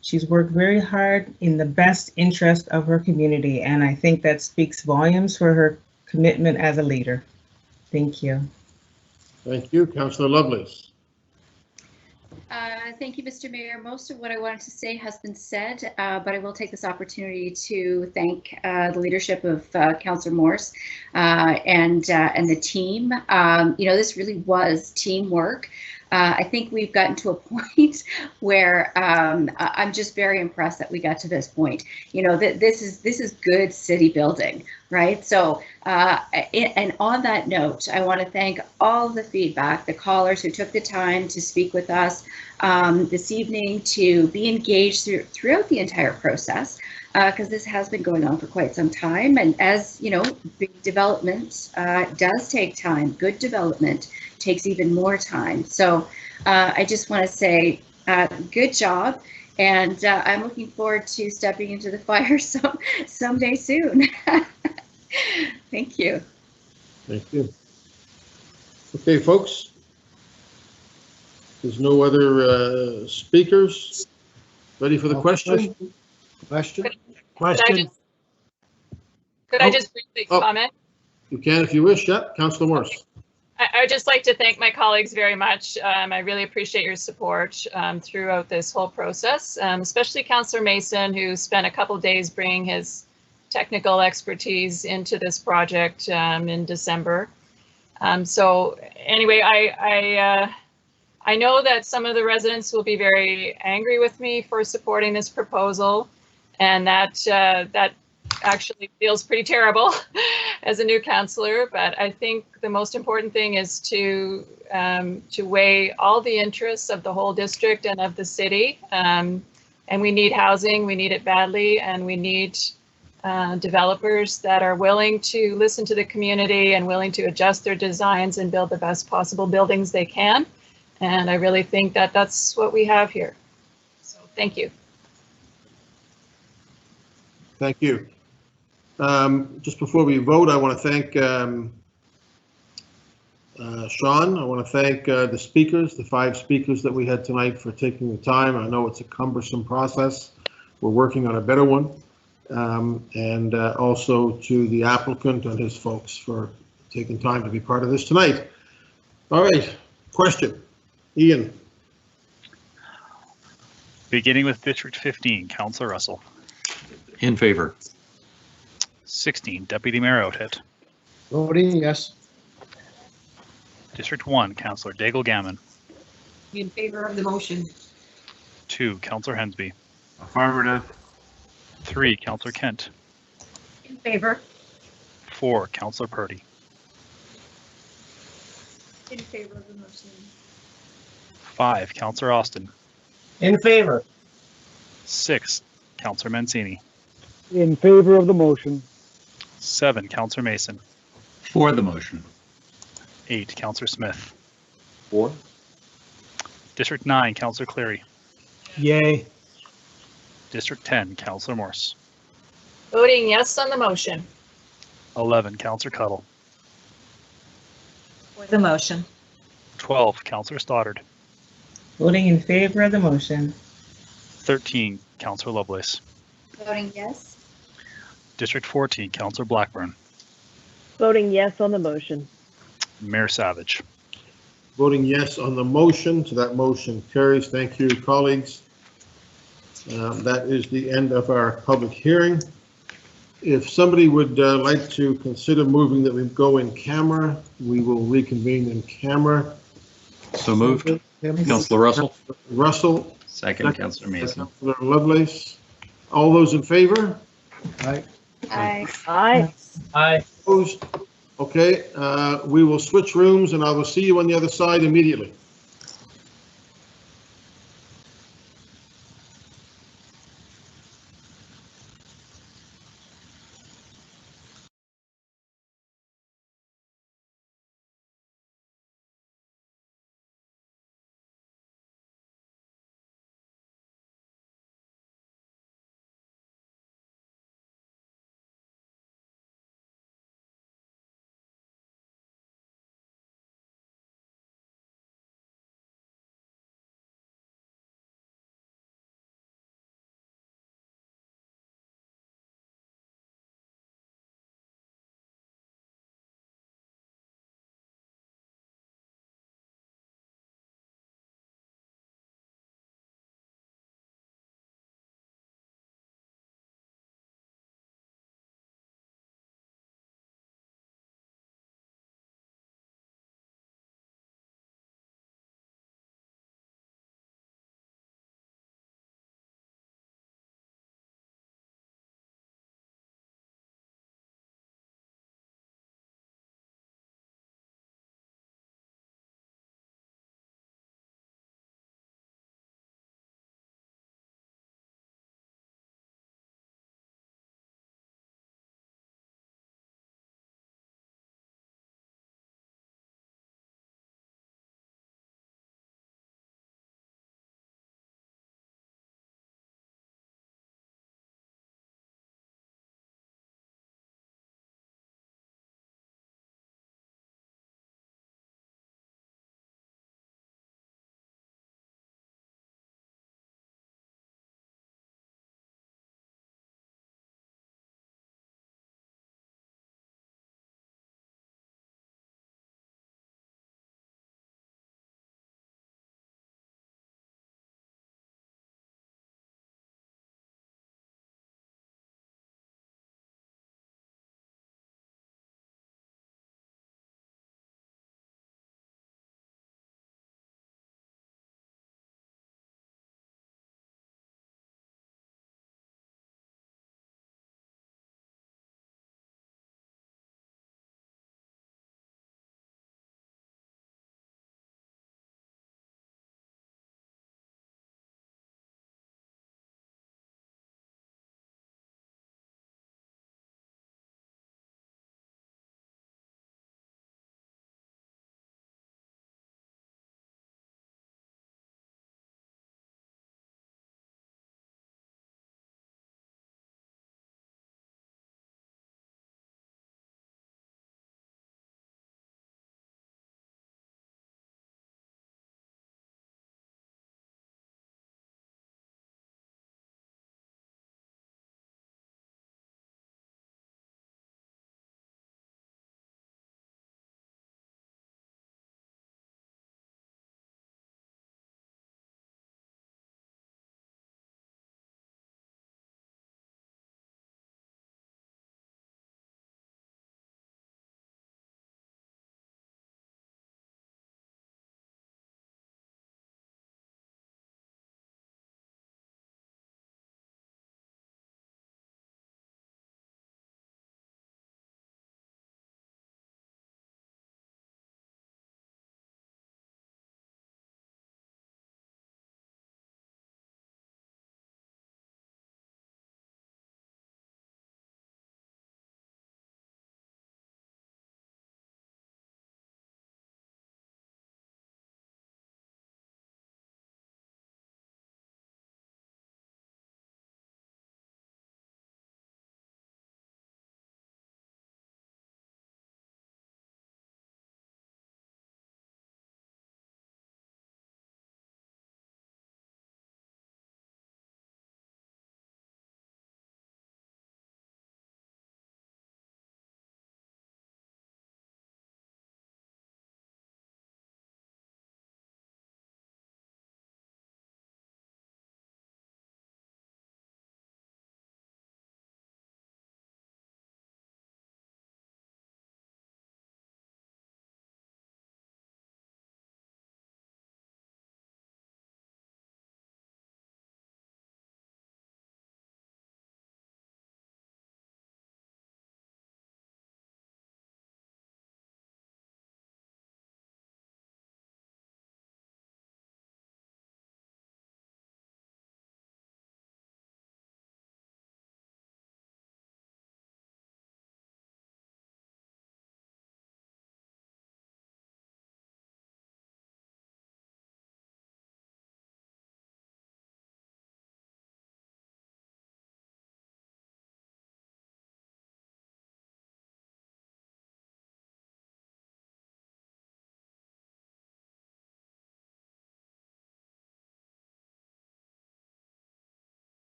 She's worked very hard in the best interest of her community, and I think that speaks volumes for her commitment as a leader. Thank you. Thank you. Councillor Lovelace. Thank you, Mr. Mayor. Most of what I wanted to say has been said, but I will take this opportunity to thank the leadership of Councillor Morse and the team. This really was teamwork. I think we've gotten to a point where I'm just very impressed that we got to this point. This is good city building, right? So, and on that note, I want to thank all the feedback, the callers who took the time to speak with us this evening, to be engaged throughout the entire process, because this has been going on for quite some time. And as you know, big development does take time. Good development takes even more time. So I just want to say good job, and I'm looking forward to stepping into the fire someday soon. Thank you. Thank you. Okay, folks. There's no other speakers. Ready for the question? Question? Could I just briefly comment? You can if you wish. Yeah, Councillor Morse. I would just like to thank my colleagues very much. I really appreciate your support throughout this whole process, especially Councillor Mason, who spent a couple of days bringing his technical expertise into this project in December. So anyway, I know that some of the residents will be very angry with me for supporting this proposal, and that actually feels pretty terrible as a new councillor, but I think the most important thing is to weigh all the interests of the whole district and of the city. And we need housing, we need it badly, and we need developers that are willing to listen to the community and willing to adjust their designs and build the best possible buildings they can. And I really think that that's what we have here. So thank you. Thank you. Just before we vote, I want to thank Sean. I want to thank the speakers, the 5 speakers that we had tonight, for taking the time. I know it's a cumbersome process. We're working on a better one. And also to the applicant and his folks for taking time to be part of this tonight. All right, question. Ian. Beginning with District 15, Councillor Russell. In favor. 16, Deputy Mayor Outhet. Voting yes. District 1, Councillor Daigle-Gammon. In favor of the motion. 2, Councillor Hensby. Affirmative. 3, Councillor Kent. In favor. 4, Councillor Purdy. In favor of the motion. 5, Councillor Austin. In favor. 6, Councillor Mancini. In favor of the motion. 7, Councillor Mason. For the motion. 8, Councillor Smith. For. District 9, Councillor Cleary. Yay. District 10, Councillor Morse. Voting yes on the motion. 11, Councillor Cuttle. For the motion. 12, Councillor Stoddard. Voting in favor of the motion. 13, Councillor Lovelace. Voting yes. District 14, Councillor Blackburn. Voting yes on the motion. Mayor Savage. Voting yes on the motion, so that motion carries. Thank you, colleagues. That is the end of our public hearing. If somebody would like to consider moving that we go in camera, we will reconvene in camera. So moved. Councillor Russell. Russell. Second, Councillor Mason. Councillor Lovelace. All those in favor? Aye. Aye. Aye. Aye. Opposed? Okay, we will switch rooms and I will see you on the other side immediately.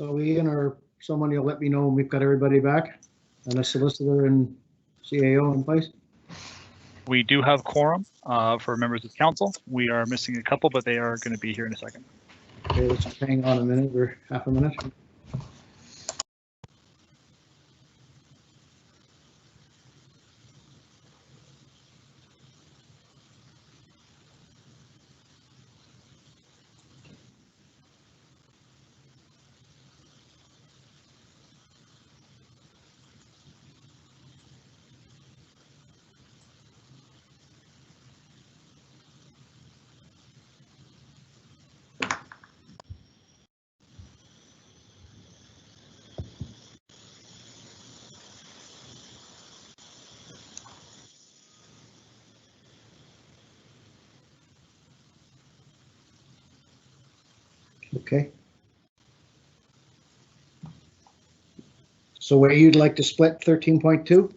So Ian or someone, you'll let me know when we've got everybody back and a solicitor and CAO in place. We do have quorum for members of council. We are missing a couple, but they are going to be here in a second. Okay, let's just hang on a minute or half a minute. Okay. So where you'd like to split 13.2?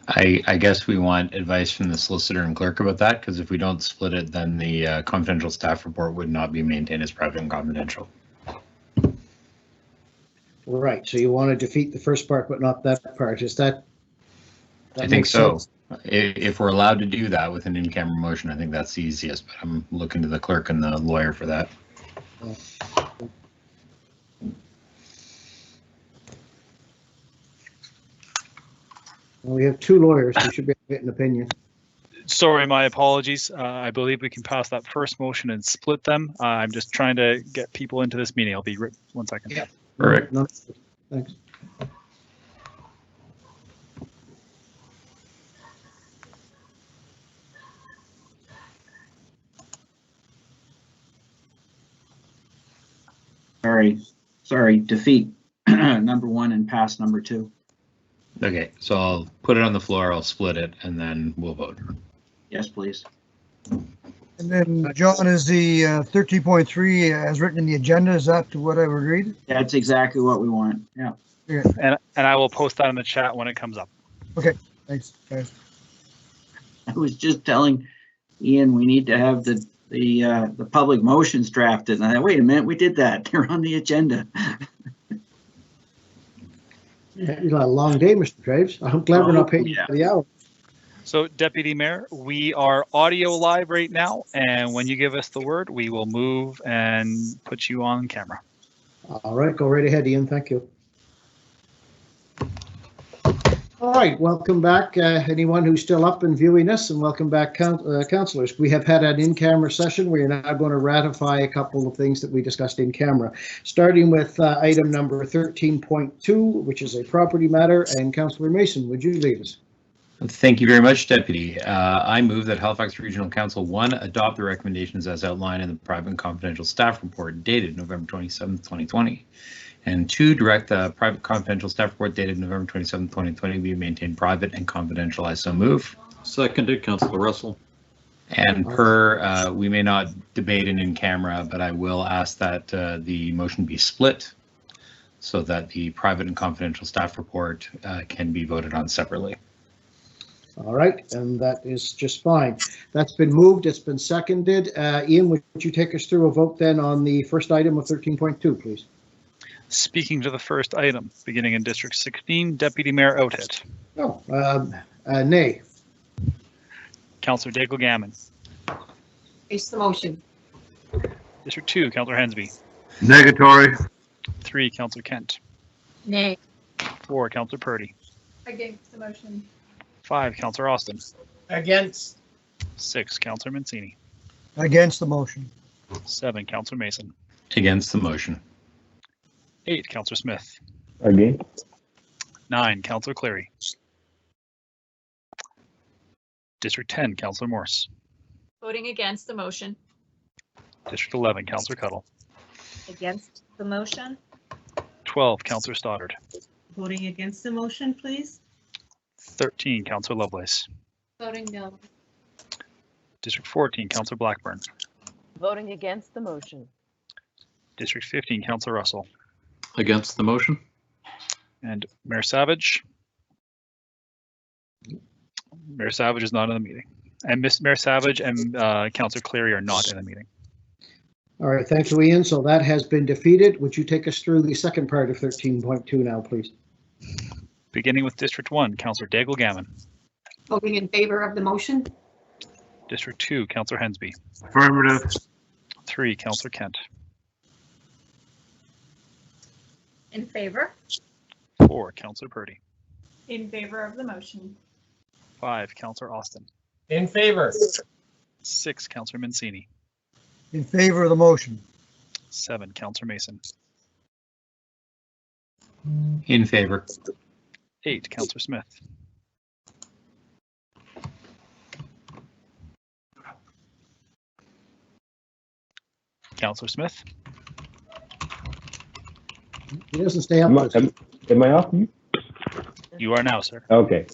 I guess we want advice from the solicitor and clerk about that, because if we don't split it, then the confidential staff report would not be maintained as private and confidential. Right, so you want to defeat the first part, but not that part. Is that? I think so. If we're allowed to do that with an in-camera motion, I think that's the easiest, but I'm looking to the clerk and the lawyer for that. Well, we have two lawyers. We should be able to get an opinion. Sorry, my apologies. I believe we can pass that first motion and split them. I'm just trying to get people into this meeting. I'll be right 1 second. Yeah. Perfect. No, thanks. Sorry, defeat number 1 and pass number 2. Okay, so I'll put it on the floor, I'll split it, and then we'll vote. Yes, please. And then, John, is the 13.3 as written in the agenda, is that what I've agreed? That's exactly what we want, yeah. And I will post that in the chat when it comes up. Okay, thanks, guys. I was just telling Ian we need to have the public motions drafted, and I thought, wait a minute, we did that. They're on the agenda. Yeah, you got a long day, Mr. Graves. I'm glad we're not paying you for the hour. So, Deputy Mayor, we are audio live right now, and when you give us the word, we will move and put you on camera. All right, go right ahead, Ian. Thank you. All right, welcome back, anyone who's still up and viewing us, and welcome back, councillors. We have had an in-camera session. We are now going to ratify a couple of things that we discussed in camera, starting with item number 13.2, which is a property matter. And Councillor Mason, would you lead us? Thank you very much, Deputy. I move that Halifax Regional Council 1 adopt the recommendations as outlined in the private and confidential staff report dated November 27th, 2020. And 2, direct the private confidential staff report dated November 27th, 2020 be maintained private and confidential. I so move. Seconded, Councillor Russell. And we may not debate it in camera, but I will ask that the motion be split so that the private and confidential staff report can be voted on separately. All right, and that is just fine. That's been moved, it's been seconded. Ian, would you take us through a vote then on the first item of 13.2, please? Speaking to the first item, beginning in District 16, Deputy Mayor Outhit. Oh, nay. Councillor Daigle Gammon. Face the motion. District 2, Councillor Hensby. Negatory. 3, Councillor Kent. Nay. 4, Councillor Purdy. Against the motion. 5, Councillor Austin. Against. 6, Councillor Mancini. Against the motion. 7, Councillor Mason. Against the motion. 8, Councillor Smith. Against. 9, Councillor Cleary. District 10, Councillor Morse. Voting against the motion. District 11, Councillor Cuddle. Against the motion? 12, Councillor Stoddard. Voting against the motion, please. 13, Councillor Lovelace. Voting no. District 14, Councillor Blackburn. Voting against the motion. District 15, Councillor Russell. Against the motion. And Mayor Savage. Mayor Savage is not in the meeting. And Mayor Savage and Councillor Cleary are not in the meeting. All right, thank you, Ian. So that has been defeated. Would you take us through the second part of 13.2 now, please? Beginning with District 1, Councillor Daigle-Gammon. Voting in favor of the motion? District 2, Councillor Hensby. Affirmative. 3, Councillor Kent. In favor? 4, Councillor Purdy. In favor of the motion. 5, Councillor Austin. In favor. 6, Councillor Mancini. In favor of the motion. 7, Councillor Mason. In favor. 8, Councillor Smith. Councillor Smith. He doesn't stay up. Am I off mute? You are now, sir. Okay.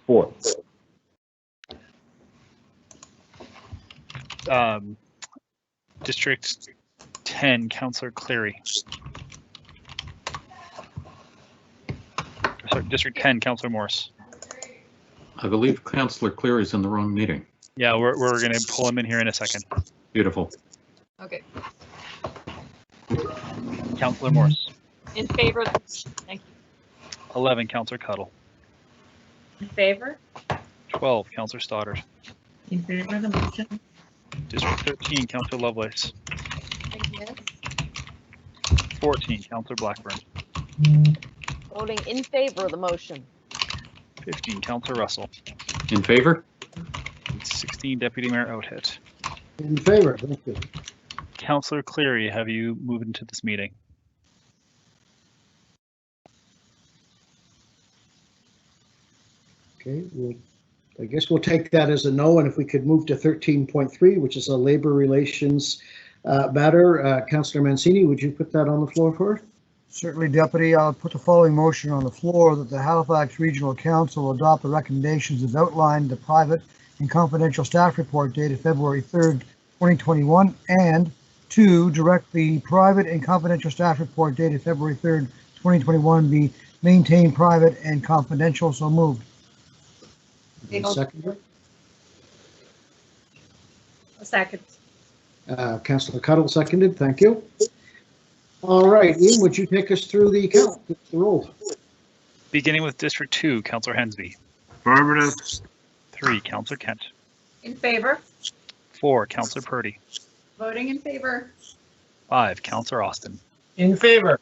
4. District 10, Councillor Cleary. Sorry, District 10, Councillor Morse. I believe Councillor Cleary's in the wrong meeting. Yeah, we're going to pull him in here in a second. Beautiful. Okay. Councillor Morse. In favor of the motion. Thank you. 11, Councillor Cuddle. In favor? 12, Councillor Stoddard. In favor of the motion. District 13, Councillor Lovelace. Yes. 14, Councillor Blackburn. Voting in favor of the motion. 15, Councillor Russell. In favor? 16, Deputy Mayor Outhit. In favor, thank you. Councillor Cleary, have you moved into this meeting? Okay, well, I guess we'll take that as a no, and if we could move to 13.3, which is a labor relations matter. Councillor Mancini, would you put that on the floor for us? Certainly, Deputy. I'll put the following motion on the floor that the Halifax Regional Council adopt the recommendations as outlined in the private and confidential staff report dated February 3rd, 2021, and 2, direct the private and confidential staff report dated February 3rd, 2021 be maintained private and confidential. So moved. Second. A second. Councillor Cuddle seconded. Thank you. All right, Ian, would you take us through the count, the roll? Beginning with District 2, Councillor Hensby. Affirmative. 3, Councillor Kent. In favor? 4, Councillor Purdy. Voting in favor? 5, Councillor Austin. In favor.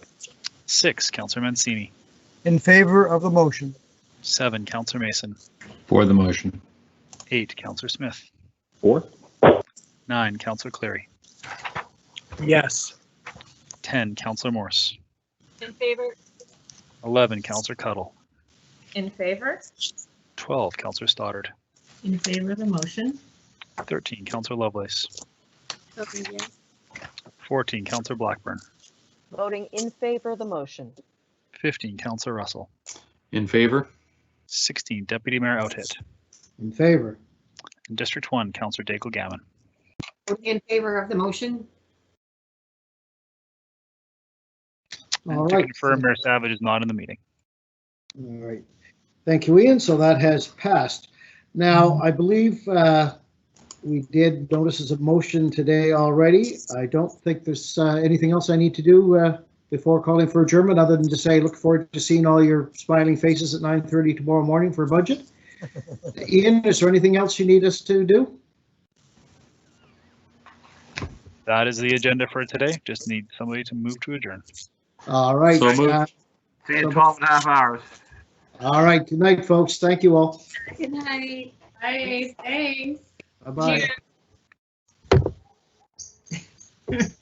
6, Councillor Mancini. In favor of the motion. 7, Councillor Mason. For the motion. 8, Councillor Smith. 4. 9, Councillor Cleary. Yes. 10, Councillor Morse. In favor? 11, Councillor Cuddle. In favor? 12, Councillor Stoddard. In favor of the motion. 13, Councillor Lovelace. Voting yes. 14, Councillor Blackburn. Voting in favor of the motion. 15, Councillor Russell. In favor? 16, Deputy Mayor Outhit. In favor. In District 1, Councillor Daigle-Gammon. Voting in favor of the motion? And All to right. confirm, Mayor Savage is not in the meeting. All right. Thank you, Ian. So that has passed. Now, I believe we did notices of motion today already. I don't think there's anything else I need to do before calling for adjournment, other than to say, look forward to seeing all your smiling faces at 9:30 tomorrow morning for budget. Ian, is there anything else you need us to do? That is the agenda for today. Just need somebody to move to adjourn. All right. So moved. See you in 12 and a half hours. All right. Good night, folks. Thank you all. Good night. Bye. Thanks. Bye-bye. Cheers.